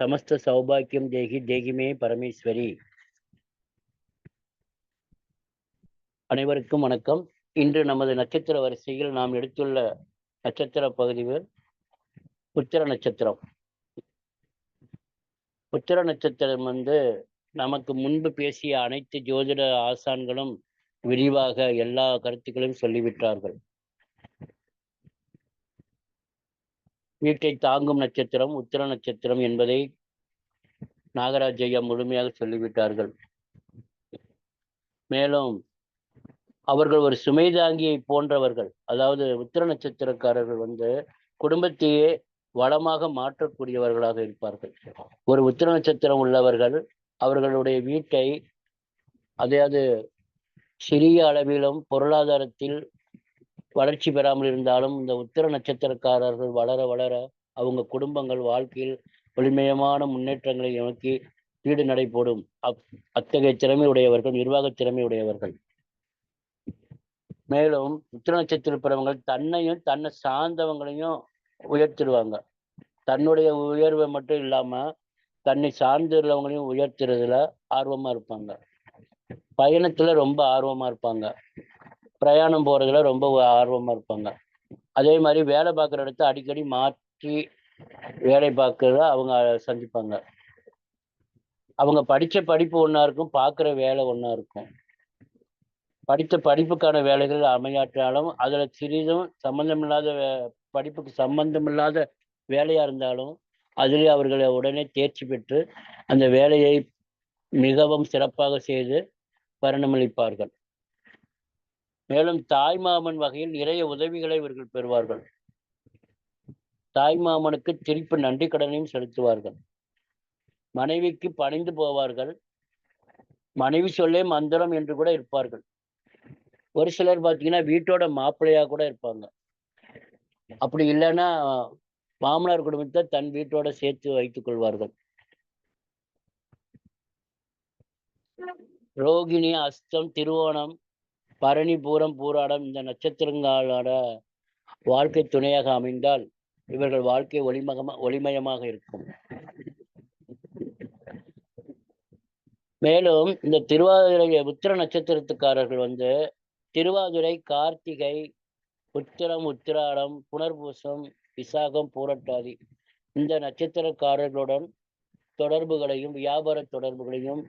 சமஸ்த சௌபாக்கியம் தேகி தேகிமே பரமேஸ்வரி. அனைவருக்கும் வணக்கம். இன்று நமது நட்சத்திர வரிசையில் நாம் எடுத்துள்ள நட்சத்திர பகுதிகள் உத்திர நட்சத்திரம். உத்திர நட்சத்திரம் வந்து நமக்கு முன்பு பேசிய அனைத்து ஜோதிட ஆசான்களும் விரிவாக எல்லா கருத்துக்களையும் சொல்லிவிட்டார்கள். வீட்டை தாங்கும் நட்சத்திரம் உத்திர நட்சத்திரம் என்பதை நாகராஜ் ஐயா முழுமையாக சொல்லிவிட்டார்கள். மேலும் அவர்கள் ஒரு சுமைதாங்கியை போன்றவர்கள். அதாவது உத்திர நட்சத்திரக்காரர்கள் வந்து குடும்பத்தையே வளமாக மாற்றக்கூடியவர்களாக இருப்பார்கள். ஒரு உத்திர நட்சத்திரம் உள்ளவர்கள் அவர்களுடைய வீட்டை அதாவது சிறிய அளவிலும் பொருளாதாரத்தில் வளர்ச்சி பெறாமல் இருந்தாலும் இந்த உத்திர நட்சத்திரக்காரர்கள் வளர வளர அவங்க குடும்பங்கள் வாழ்க்கையில் ஒளிமயமான முன்னேற்றங்களை நோக்கி வீடு நடை போடும் அத்தகைய திறமை உடையவர்கள், நிர்வாக திறமை உடையவர்கள். மேலும் உத்திர நட்சத்திர பிறவங்கள் தன்னையும் தன்னை சார்ந்தவங்களையும் உயர்த்திடுவாங்க. தன்னுடைய உயர்வை மட்டும் இல்லாம தன்னை சார்ந்துள்ளவங்களையும் உயர்த்துறதுல ஆர்வமா இருப்பாங்க. பயணத்துல ரொம்ப ஆர்வமா இருப்பாங்க. பிரயாணம் போறதுல ரொம்ப ஆர்வமா இருப்பாங்க. அதே மாதிரி வேலை பார்க்குற இடத்த அடிக்கடி மாற்றி வேலை பார்க்கறத அவங்க சந்திப்பாங்க. அவங்க படிச்ச படிப்பு ஒண்ணா இருக்கும், பார்க்குற வேலை ஒண்ணா இருக்கும். படித்த படிப்புக்கான வேலைகள் அமையாற்றாலும் அதுல சிறிதும் சம்பந்தமில்லாத படிப்புக்கு சம்பந்தமில்லாத வேலையா இருந்தாலும் அதிலே அவர்களை உடனே தேர்ச்சி பெற்று அந்த வேலையை மிகவும் சிறப்பாக செய்து பரிணமளிப்பார்கள். மேலும் தாய்மாமன் வகையில் நிறைய உதவிகளை இவர்கள் பெறுவார்கள். தாய்மாமனுக்கு திருப்பி நன்றி கடனையும் செலுத்துவார்கள். மனைவிக்கு பணிந்து போவார்கள். மனைவி சொல்லே மந்திரம் என்று கூட இருப்பார்கள். ஒரு சிலர் பார்த்தீங்கன்னா வீட்டோட மாப்பிள்ளையா கூட இருப்பாங்க. அப்படி இல்லைன்னா மாமனார் குடும்பத்தை தன் வீட்டோட சேர்த்து வைத்துக் கொள்வார்கள். ரோகிணி, அஸ்தம், திருவோணம், பரணி, பூரம், பூராடம் இந்த நட்சத்திரங்களோட வாழ்க்கை துணையாக அமைந்தால் இவர்கள் வாழ்க்கை ஒளிமயமாக இருக்கும். மேலும் இந்த திருவாதிரை உத்திர நட்சத்திரத்துக்காரர்கள் திருவாதிரை, கார்த்திகை, உத்திரம், உத்திராடம், புனர்பூசம், விசாகம், பூரட்டாதி இந்த நட்சத்திரக்காரர்களுடன் தொடர்புகளையும் வியாபார தொடர்புகளையும்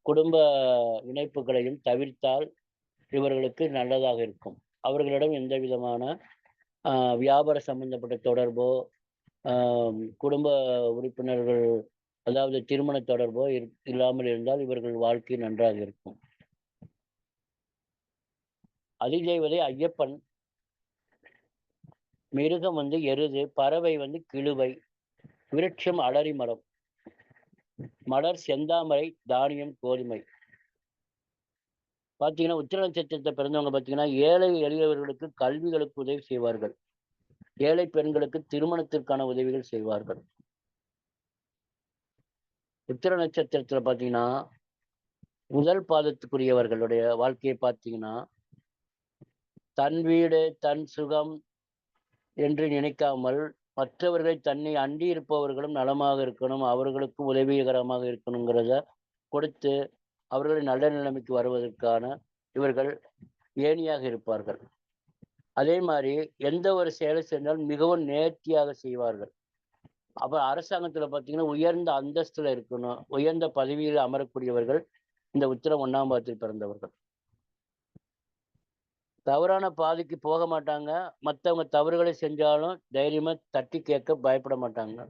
குடும்ப இணைப்புகளையும் தவிர்த்தால் இவர்களுக்கு நல்லதாக இருக்கும். அவர்களிடம் எந்த விதமான வியாபார சம்பந்தப்பட்ட தொடர்போ குடும்ப உறுப்பினர்கள் அதாவது திருமண தொடர்போ இல்லாமல் இருந்தால் இவர்கள் வாழ்க்கை நன்றாக இருக்கும். அதிதேவதை ஐயப்பன், மிருகம் எருது, பறவை கிழுவை, விருட்சம் அலரி மரம், மலர் செந்தாமரை, தானியம் கோதுமை. பார்த்தீங்கன்னா உத்திர நட்சத்திரத்தை பிறந்தவங்க பார்த்தீங்கன்னா ஏழை எளியவர்களுக்கு கல்விகளுக்கு உதவி செய்வார்கள். ஏழை பெண்களுக்கு திருமணத்திற்கான உதவிகள் செய்வார்கள். உத்திர நட்சத்திரத்துல பார்த்தீங்கன்னா முதல் பாதத்துக்குரியவர்களுடைய வாழ்க்கையை பார்த்தீங்கன்னா தன் வீடு தன் சுகம் என்று நினைக்காமல் மற்றவர்களை தன்னை அண்டி இருப்பவர்களும் நலமாக இருக்கணும், அவர்களுக்கும் உதவிகரமாக இருக்கணுங்கிறத கொடுத்து அவர்களை நல்ல நிலைமைக்கு வருவதற்கான இவர்கள் ஏணியாக இருப்பார்கள். அதே மாதிரி எந்த ஒரு செயலை செஞ்சாலும் மிகவும் நேர்த்தியாக செய்வார்கள். அப்ப அரசாங்கத்துல பார்த்தீங்கன்னா உயர்ந்த அந்தஸ்துல இருக்கணும், உயர்ந்த பதவியில் அமரக்கூடியவர்கள் இந்த உத்திரம் 1ஆம் பாதத்தில் பிறந்தவர்கள். தவறான பாதைக்கு போக மாட்டாங்க. மற்றவங்க தவறுகளை செஞ்சாலும் தைரியமா தட்டி கேட்க பயப்பட மாட்டாங்க.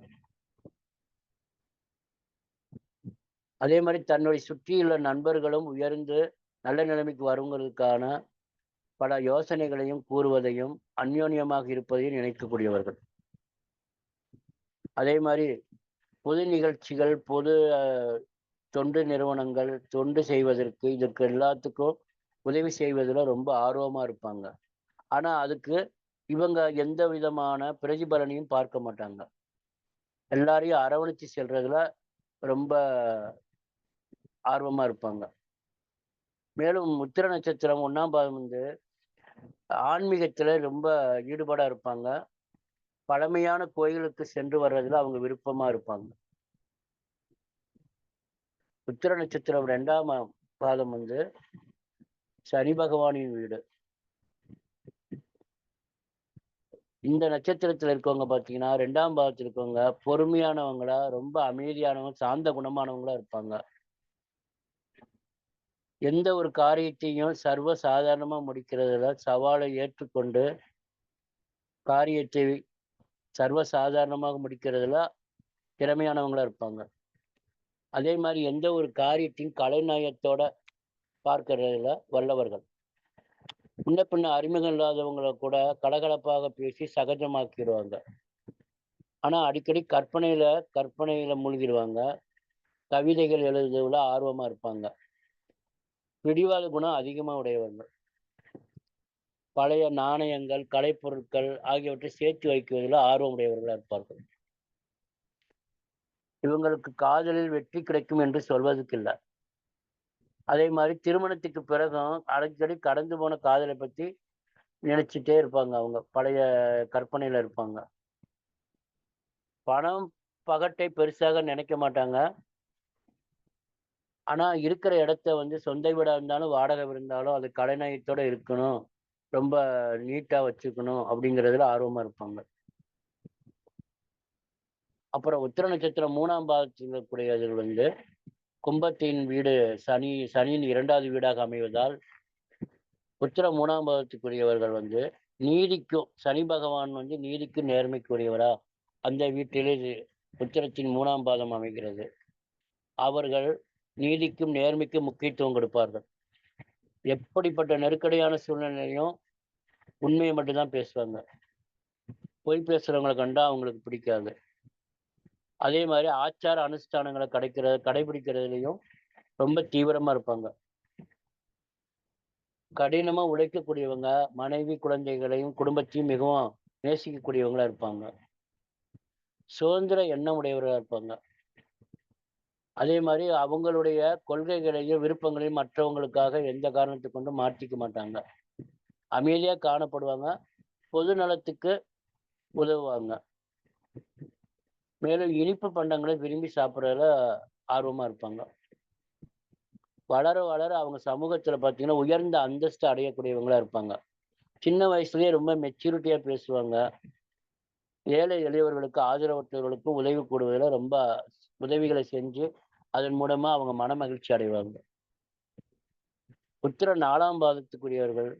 அதே மாதிரி தன்னுடைய சுற்றியுள்ள நண்பர்களும் உயர்ந்து நல்ல நிலைமைக்கு வருவதற்கான பல யோசனைகளையும் கூறுவதையும் அந்யோன்யமாக இருப்பதையும் நினைக்கக்கூடியவர்கள். அதே மாதிரி பொது நிகழ்ச்சிகள், பொது தொண்டு நிறுவனங்கள், தொண்டு செய்வதற்கு இதற்கு எல்லாத்துக்கும் உதவி செய்வதில் ரொம்ப ஆர்வமா இருப்பாங்க. ஆனா அதுக்கு இவங்க எந்த விதமான பிரதிபலனையும் பார்க்க மாட்டாங்க. எல்லாரையும் அரவணைச்சு செல்றதுல ரொம்ப ஆர்வமா இருப்பாங்க. மேலும் உத்திர நட்சத்திரம் 1ஆம் பாதம் ஆன்மீகத்துல ரொம்ப ஈடுபாடா இருப்பாங்க. பழமையான கோயிலுக்கு சென்று வர்றதுல அவங்க விருப்பமா இருப்பாங்க. உத்திர நட்சத்திரம் 2ஆம் பாதம் சனி பகவானின் வீடு. இந்த நட்சத்திரத்துல இருக்கவங்க பார்த்தீங்கன்னா 2ஆம் பாவத்தில் இருக்கவங்க பொறுமையானவங்களா, ரொம்ப அமைதியானவங்க, சாந்த குணமானவங்களா இருப்பாங்க. எந்த ஒரு காரியத்தையும் சர்வ சாதாரணமா முடிக்கிறதுல சவாலை ஏற்றுக்கொண்டு காரியத்தை சர்வ சாதாரணமாக முடிக்கிறதுல திறமையானவங்களா இருப்பாங்க. அதே மாதிரி எந்த ஒரு காரியத்தையும் கலைநயத்தோட பார்க்கறதுல வல்லவர்கள். முன்ன பின்ன அறிமுகம் இல்லாதவங்களை கூட கலகலப்பாக பேசி சகஜமாக்கிடுவாங்க. ஆனா அடிக்கடி கற்பனையில மூழ்கிடுவாங்க. கவிதைகள் எழுதுவதில் ஆர்வமா இருப்பாங்க. பிடிவாத குணம் அதிகமா உடையவர்கள். பழைய நாணயங்கள், கலைப்பொருட்கள் ஆகியவற்றை சேர்த்து வைக்குவதில் ஆர்வம் உடையவர்களா இருப்பார்கள். இவங்களுக்கு காதலில் வெற்றி கிடைக்கும் என்று சொல்வதற்கு இல்லை. அதே மாதிரி திருமணத்துக்கு பிறகும் அடிக்கடி கடந்து போன காதலை பத்தி நினைச்சிட்டே இருப்பாங்க. அவங்க பழைய கற்பனையில இருப்பாங்க. பணம் பகட்டை பெருசாக நினைக்க மாட்டாங்க. ஆனா இருக்கிற இடத்த வந்து சொந்த வீடா இருந்தாலும் வாடகை இருந்தாலும் அது கலைநயத்தோட இருக்கணும், ரொம்ப நீட்டா வச்சுக்கணும் அப்படிங்கிறதுல ஆர்வமா இருப்பாங்க. அப்புறம் உத்திர நட்சத்திரம் 3ஆம் பாதத்தில் இருக்கக்கூடியவர்கள் வந்து கும்பத்தின் வீடு சனியின் 2வது வீடாக அமைவதால் உத்திர 3ஆம் பாதத்துக்குரியவர்கள் வந்து நீதிக்கும் சனி பகவான் வந்து நீதிக்கும் நேர்மைக்குரியவரா அந்த வீட்டிலே உத்திரத்தின் 3ஆம் பாதம் அமைகிறது. அவர்கள் நீதிக்கும் நேர்மைக்கும் முக்கியத்துவம் கொடுப்பார்கள். எப்படிப்பட்ட நெருக்கடியான சூழ்நிலையும் உண்மையை மட்டும்தான் பேசுவாங்க. பொய் பேசுறவங்களை கண்டா அவங்களுக்கு பிடிக்காது. அதே மாதிரி ஆச்சார அனுஷ்டானங்களை கடைபிடிக்கிறதுலையும் ரொம்ப தீவிரமா இருப்பாங்க. கடினமா உழைக்கக்கூடியவங்க, மனைவி குழந்தைகளையும் குடும்பத்தையும் மிகவும் நேசிக்கக்கூடியவங்களா இருப்பாங்க. சுதந்திர எண்ணம் உடையவர்களா இருப்பாங்க. அதே மாதிரி அவங்களுடைய கொள்கைகளையும் விருப்பங்களையும் மற்றவங்களுக்காக எந்த காரணத்தை கொண்டும் மாற்றிக்க மாட்டாங்க. அமைதியா காணப்படுவாங்க. பொது நலத்துக்கு உதவுவாங்க. மேலும் இனிப்பு பண்டங்களை விரும்பி சாப்பிட்றதுல ஆர்வமா இருப்பாங்க. வளர வளர அவங்க சமூகத்துல பார்த்தீங்கன்னா உயர்ந்த அந்தஸ்து அடையக்கூடியவங்களா இருப்பாங்க. சின்ன வயசுலயே ரொம்ப மெச்சூரிட்டியா பேசுவாங்க. ஏழை எளியவர்களுக்கு ஆதரவற்றவர்களுக்கும் உதவி கூடுவதில் ரொம்ப உதவிகளை செஞ்சு அதன் மூலமா அவங்க மன மகிழ்ச்சி அடைவாங்க. உத்திர 4ஆம் பாதத்துக்குரியவர்கள்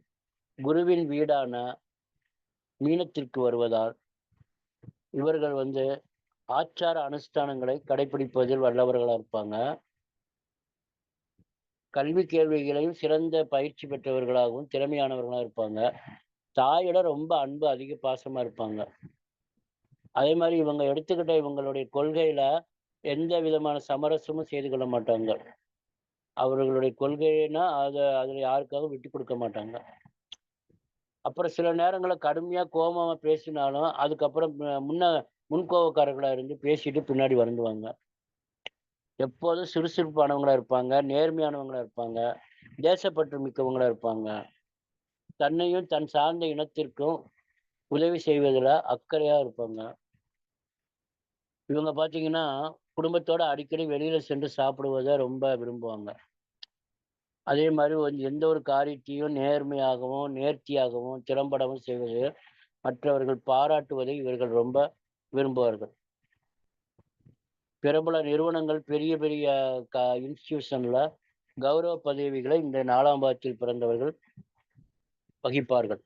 குருவின் வீடான மீனத்திற்கு வருவதால் இவர்கள் வந்து ஆச்சார அனுஷ்டானங்களை கடைபிடிப்பதில் வல்லவர்களா இருப்பாங்க. கல்வி கேள்விகளையும் சிறந்த பயிற்சி பெற்றவர்களாகவும் திறமையானவர்களாக இருப்பாங்க. தாயோட ரொம்ப அன்பு அதிக பாசமா இருப்பாங்க. அதே மாதிரி இவங்க எடுத்துக்கிட்ட இவங்களுடைய கொள்கையில எந்த விதமான சமரசமும் செய்து கொள்ள மாட்டாங்க. அவர்களுடைய கொள்கைன்னா அதுல யாருக்காகவும் விட்டு கொடுக்க மாட்டாங்க. அப்புறம் சில நேரங்களில் கடுமையா கோபமா பேசினாலும் அதுக்கப்புறம் முன்கோபக்காரர்களா இருந்து பேசிட்டு பின்னாடி வந்துடுவாங்க. எப்போதும் சுறுசுறுப்பானவங்களா இருப்பாங்க, நேர்மையானவங்களா இருப்பாங்க, தேசப்பற்று மிக்கவங்களா இருப்பாங்க. தன்னையும் தன் சார்ந்த இனத்திற்கும் உதவி செய்வதில் அக்கறையா இருப்பாங்க. இவங்க பார்த்தீங்கன்னா குடும்பத்தோட அடிக்கடி வெளியில சென்று சாப்பிடுவதை ரொம்ப விரும்புவாங்க. அதே மாதிரி எந்த ஒரு காரியத்தையும் நேர்மையாகவும் நேர்த்தியாகவும் திறம்படவும் செய்வது மற்றவர்கள் பாராட்டுவதை இவர்கள் ரொம்ப விரும்புவார்கள். பிரபல நிறுவனங்கள் பெரிய பெரிய இன்ஸ்டிடியூஷன்ல கௌரவ பதவிகளை இந்த 4ஆம் பாதத்தில் பிறந்தவர்கள் வகிப்பார்கள்.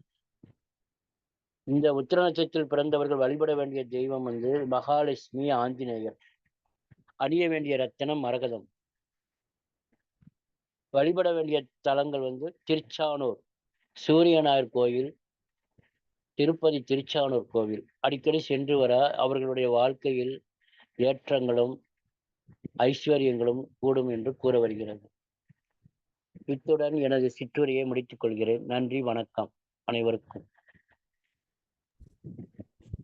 இந்த உத்திர நட்சத்திரத்தில் பிறந்தவர்கள் வழிபட வேண்டிய தெய்வம் வந்து மகாலட்சுமி, ஆஞ்சநேயர். அணிய வேண்டிய ரத்தினம் மரகதம். வழிபட வேண்டிய தலங்கள் வந்து திருச்சானூர் சூரியநாயர் கோயில், திருப்பதி திருச்சானூர் கோவில் அடிக்கடி சென்று வர அவர்களுடைய வாழ்க்கையில் ஏற்றங்களும் ஐஸ்வர்யங்களும் கூடும் என்று கூற வருகிறது. இத்துடன் எனது சிற்றுரையை முடித்துக் கொள்கிறேன். நன்றி, வணக்கம் அனைவருக்கும்.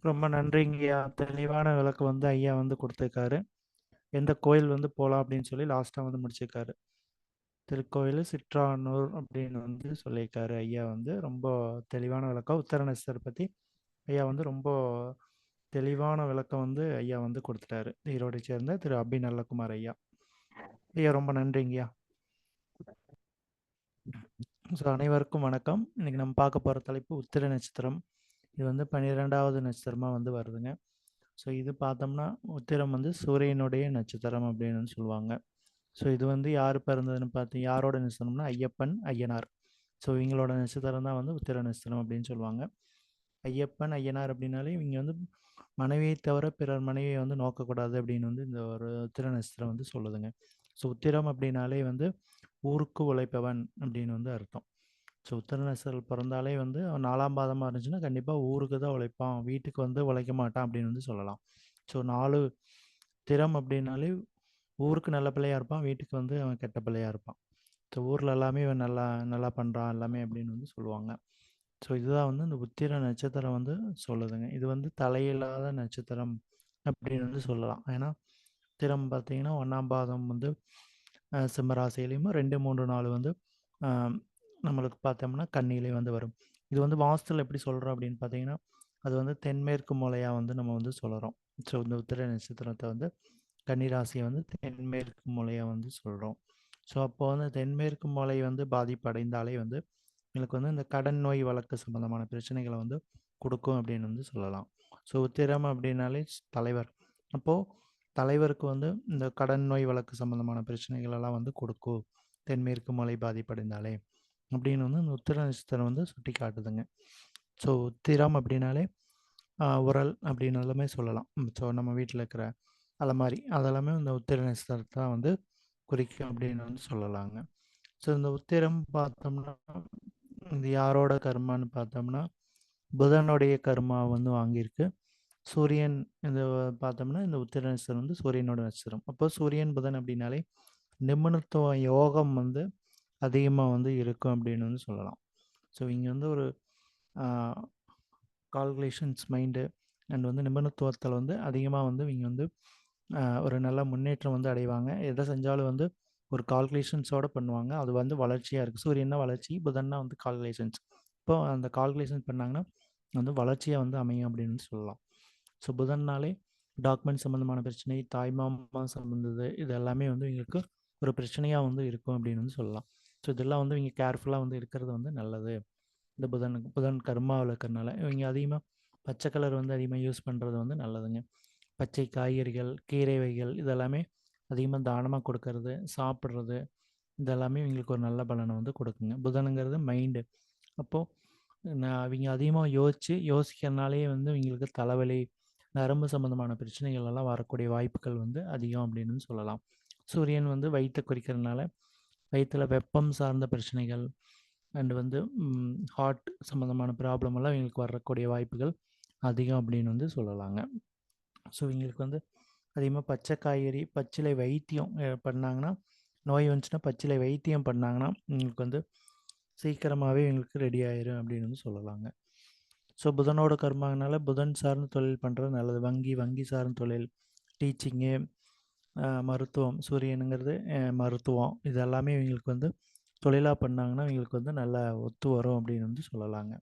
ரொம்ப நன்றிங்கய்யா. தெளிவான விளக்கு வந்து ஐயா வந்து கொடுத்துருக்காரு. எந்த கோயில் வந்து போகலாம் அப்படின்னு சொல்லி லாஸ்ட்டாக வந்து முடிச்சிருக்காரு. திருக்கோயில் சிற்றானூர் அப்படின்னு வந்து சொல்லியிருக்காரு ஐயா. வந்து ரொம்ப தெளிவான விளக்கம் உத்தர பற்றி ஐயா வந்து ரொம்ப தெளிவான விளக்கம் வந்து ஐயா வந்து கொடுத்துட்டாரு. ஈரோடை சேர்ந்த திரு அபி நல்லகுமார் ஐயா. ஐயா ரொம்ப நன்றிங்கய்யா. ஸோ அனைவருக்கும் வணக்கம். இன்னைக்கு நம்ம பார்க்க போகிற தலைப்பு உத்திர நட்சத்திரம். இது வந்து 12வது நட்சத்திரமாக வந்து வருதுங்க. ஸோ இது பார்த்தோம்னா உத்திரம் வந்து சூரியனுடைய நட்சத்திரம் அப்படின்னு வந்து சொல்லுவாங்க. ஸோ இது வந்து யார் பிறந்ததுன்னு யாரோட நட்சத்திரம்னா ஐயப்பன், ஐயனார். ஸோ இவங்களோட நட்சத்திரம் தான் வந்து உத்திர நட்சத்திரம் அப்படின்னு சொல்லுவாங்க. ஐயப்பன், ஐயனார் அப்படின்னாலே இவங்க வந்து மனைவியை தவிர பிறர் மனைவியை வந்து நோக்கக்கூடாது அப்படின்னு வந்து இந்த ஒரு உத்திர நட்சத்திரம் வந்து சொல்லுதுங்க. ஸோ உத்திரம் அப்படின்னாலே வந்து ஊருக்கு உழைப்பவன் அப்படின்னு வந்து அர்த்தம். ஸோ உத்திர நட்சத்திரம் பிறந்தாலே வந்து 4ஆம் பாதமாக இருந்துச்சுன்னா கண்டிப்பாக ஊருக்கு தான் உழைப்பான், வீட்டுக்கு வந்து உழைக்க மாட்டான் அப்படின்னு வந்து சொல்லலாம். ஸோ 4 திறம் அப்படின்னாலே ஊருக்கு நல்ல பிள்ளையாக இருப்பான், வீட்டுக்கு வந்து அவன் கெட்ட பிள்ளையாக இருப்பான். ஸோ ஊரில் எல்லாமே இவன் நல்லா நல்லா பண்ணுறான் எல்லாமே அப்படின்னு வந்து சொல்லுவாங்க. ஸோ இதுதான் வந்து இந்த உத்திர நட்சத்திரம் வந்து சொல்லுதுங்க. இது வந்து தலையில்லாத நட்சத்திரம் அப்படின்னு வந்து சொல்லலாம். ஏன்னா உத்திரம் பார்த்தீங்கன்னா 1ஆம் பாதம் வந்து சிம்ம ராசியிலையும் 2, 3, 4 வந்து நம்மளுக்கு பார்த்தோம்னா கன்னியிலையும் வந்து வரும். இது வந்து வாஸ்துல எப்படி சொல்கிறோம் அப்படின்னு பார்த்தீங்கன்னா, அது வந்து தென்மேற்கு மூலையாக வந்து நம்ம வந்து சொல்கிறோம். ஸோ இந்த உத்திர நட்சத்திரத்தை வந்து கன்னி ராசியை வந்து தென்மேற்கு மூலையாக வந்து சொல்கிறோம். ஸோ அப்போ வந்து தென்மேற்கு மூலை வந்து பாதிப்படைந்தாலே வந்து எங்களுக்கு வந்து இந்த கடன் நோய் வழக்கு சம்மந்தமான பிரச்சனைகளை வந்து கொடுக்கும் அப்படின்னு வந்து சொல்லலாம். ஸோ உத்திரம் அப்படின்னாலே தலைவர். அப்போது தலைவருக்கு வந்து இந்த கடன் நோய் வழக்கு சம்மந்தமான பிரச்சனைகள் எல்லாம் வந்து கொடுக்கும் தென்மேற்கு மூலை பாதிப்படைந்தாலே அப்படின்னு வந்து இந்த உத்திர நட்சத்திரம் வந்து சுட்டி காட்டுதுங்க. ஸோ உத்திரம் அப்படின்னாலே உரல் அப்படின்னு எல்லாமே சொல்லலாம். ஸோ நம்ம வீட்டில் இருக்கிற அலமாரி அதெல்லாமே இந்த உத்திர நட்சத்திரத்தை வந்து குறிக்கும் அப்படின்னு வந்து சொல்லலாங்க. ஸோ இந்த உத்திரம் பார்த்தோம்னா இது யாரோட கர்மான்னு பார்த்தோம்னா புதனுடைய கர்மா வந்து வாங்கியிருக்கு. சூரியன் இந்த பார்த்தோம்னா இந்த உத்திர நட்சத்திரம் வந்து சூரியனோட நட்சத்திரம். அப்போ சூரியன் புதன் அப்படின்னாலே நிபுணத்துவ யோகம் வந்து அதிகமாக வந்து இருக்கும் அப்படின்னு வந்து சொல்லலாம். ஸோ இங்கே வந்து ஒரு கால்குலேஷன்ஸ் மைண்டு அண்ட் வந்து நிபுணத்துவத்தில் வந்து அதிகமாக வந்து இவங்க வந்து ஒரு நல்ல முன்னேற்றம் வந்து அடைவாங்க. எதை செஞ்சாலும் வந்து ஒரு கால்குலேஷன்ஸோடு பண்ணுவாங்க. அது வந்து வளர்ச்சியாக இருக்குது. சூரியன்னா வளர்ச்சி, புதன்னா வந்து கால்குலேஷன்ஸ். இப்போ அந்த கால்குலேஷன் பண்ணாங்கன்னா வந்து வளர்ச்சியாக வந்து அமையும் அப்படின்னு சொல்லலாம். ஸோ புதன்னாலே டாக்குமெண்ட் சம்மந்தமான பிரச்சனை, தாய்மாமா சம்மந்தது இது எல்லாமே வந்து இவங்களுக்கு ஒரு பிரச்சனையாக வந்து இருக்கும் அப்படின்னு வந்து சொல்லலாம். ஸோ இதெல்லாம் வந்து இவங்க கேர்ஃபுல்லாக வந்து இருக்கிறது வந்து நல்லது. இந்த புதன் கர்மாவில் இருக்கிறனால இவங்க அதிகமாக பச்சை கலர் வந்து அதிகமாக யூஸ் பண்ணுறது வந்து நல்லதுங்க. பச்சை காய்கறிகள், கீரை வகைகள் இதெல்லாமே அதிகமாக தானமாக கொடுக்கறது, சாப்பிட்றது இதெல்லாமே இவங்களுக்கு ஒரு நல்ல பலனை வந்து கொடுக்குங்க. புதனுங்கிறது மைண்டு. அப்போது அவங்க அதிகமாக யோசிக்கிறனாலே வந்து இவங்களுக்கு தலைவலி, நரம்பு சம்மந்தமான பிரச்சனைகள் எல்லாம் வரக்கூடிய வாய்ப்புகள் வந்து அதிகம் அப்படின்னு சொல்லலாம். சூரியன் வந்து வயிற்றை குறிக்கிறதுனால வயிற்றில் வெப்பம் சார்ந்த பிரச்சனைகள் அண்டு வந்து ஹார்ட் சம்மந்தமான ப்ராப்ளம் எல்லாம் இவங்களுக்கு வரக்கூடிய வாய்ப்புகள் அதிகம் அப்படின்னு வந்து சொல்லலாங்க. ஸோ இவங்களுக்கு வந்து அதிகமாக பச்சை காய்கறி, பச்சிலை வைத்தியம் பண்ணாங்கன்னா, நோய் வந்துச்சுன்னா பச்சிலை வைத்தியம் பண்ணாங்கன்னா இவங்களுக்கு வந்து சீக்கிரமாகவே இவங்களுக்கு ரெடி ஆயிரும் அப்படின்னு வந்து சொல்லலாங்க. ஸோ புதனோட கர்மாங்கனால புதன் சார்ந்த தொழில் பண்ணுறது நல்லது. வங்கி சார்ந்த தொழில், டீச்சிங்கு, மருத்துவம், சூரியனுங்கிறது மருத்துவம் இது எல்லாமே இவங்களுக்கு வந்து தொழிலாக பண்ணாங்கன்னா இவங்களுக்கு வந்து நல்லா ஒத்து வரும் அப்படின்னு வந்து சொல்லலாங்க.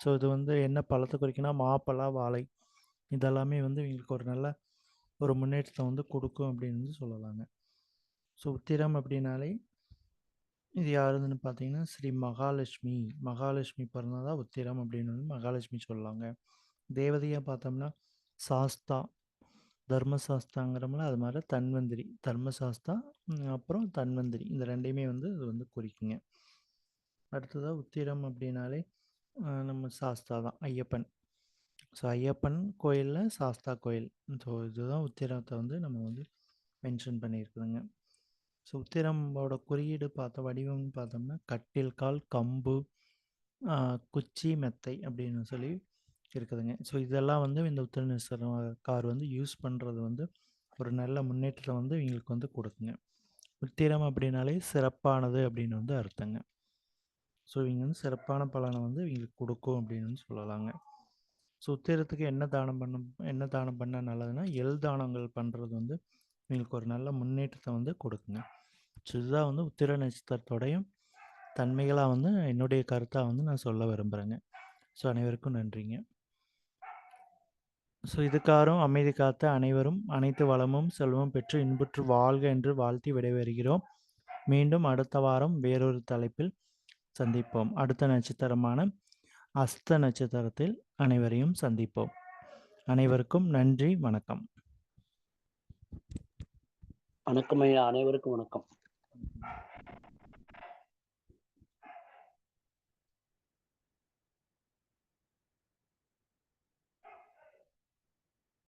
ஸோ இது வந்து என்ன பழத்தை குறிக்குன்னா மாப்பழா, வாழை இதெல்லாமே வந்து இவங்களுக்கு ஒரு நல்ல ஒரு முன்னேற்றத்தை வந்து கொடுக்கும் அப்படின்னு வந்து சொல்லலாங்க. ஸோ உத்திரம் அப்படின்னாலே இது யாருன்னு பார்த்தீங்கன்னா ஸ்ரீ மகாலட்சுமி பிறந்ததான் உத்திரம் அப்படின்னு வந்து மகாலட்சுமி சொல்லலாங்க. தேவதையாக பார்த்தோம்னா சாஸ்தா, தர்மசாஸ்தாங்கிறோம்ல அது மாதிரி தர்மசாஸ்தா அப்புறம் தன்வந்திரி இந்த ரெண்டையுமே வந்து இது வந்து குறிக்குங்க. அடுத்ததாக உத்திரம் அப்படின்னாலே நம்ம சாஸ்தா தான் ஐயப்பன். ஸோ ஐயப்பன் கோயிலில் சாஸ்தா கோயில். ஸோ இதுதான் உத்திரத்தை வந்து நம்ம வந்து மென்ஷன் பண்ணியிருக்குதுங்க. ஸோ உத்திரமோட குறியீடு வடிவம்னு பார்த்தோம்னா கட்டில் கால், கம்பு, குச்சி, மெத்தை அப்படின்னு சொல்லி இருக்குதுங்க. ஸோ இதெல்லாம் வந்து இந்த உத்திர நட்சத்திரக்கார் வந்து யூஸ் பண்ணுறது வந்து ஒரு நல்ல முன்னேற்றத்தை வந்து இவங்களுக்கு வந்து கொடுக்குங்க. உத்திரம் அப்படின்னாலே சிறப்பானது அப்படின்னு வந்து அர்த்தங்க. ஸோ இவங்க வந்து சிறப்பான பலனை வந்து இவங்களுக்கு கொடுக்கும் அப்படின்னு சொல்லலாங்க. ஸோ உத்திரத்துக்கு என்ன தானம் பண்ணால் நல்லதுன்னா தானங்கள் பண்ணுறது வந்து இவங்களுக்கு ஒரு நல்ல முன்னேற்றத்தை வந்து கொடுக்குங்க. ஸோ இதுதான் வந்து உத்திர நட்சத்திரத்தோடையும் தன்மைகளாக வந்து என்னுடைய கருத்தாக வந்து நான் சொல்ல விரும்புகிறேங்க. ஸோ அனைவருக்கும் நன்றிங்க. ஸோ இதுக்காரும் அமைதி காத்த அனைவரும் அனைத்து வளமும் செல்வமும் பெற்று இன்புற்று வாழ்க என்று வாழ்த்தி விடைபெறுகிறோம். மீண்டும் அடுத்த வாரம் வேறொரு தலைப்பில் சந்திப்போம். அடுத்த நட்சத்திரமான அஸ்த நட்சத்திரத்தில் அனைவரையும் சந்திப்போம். அனைவருக்கும் நன்றி, வணக்கம். வணக்கம் ஐயா, அனைவருக்கும் வணக்கம்.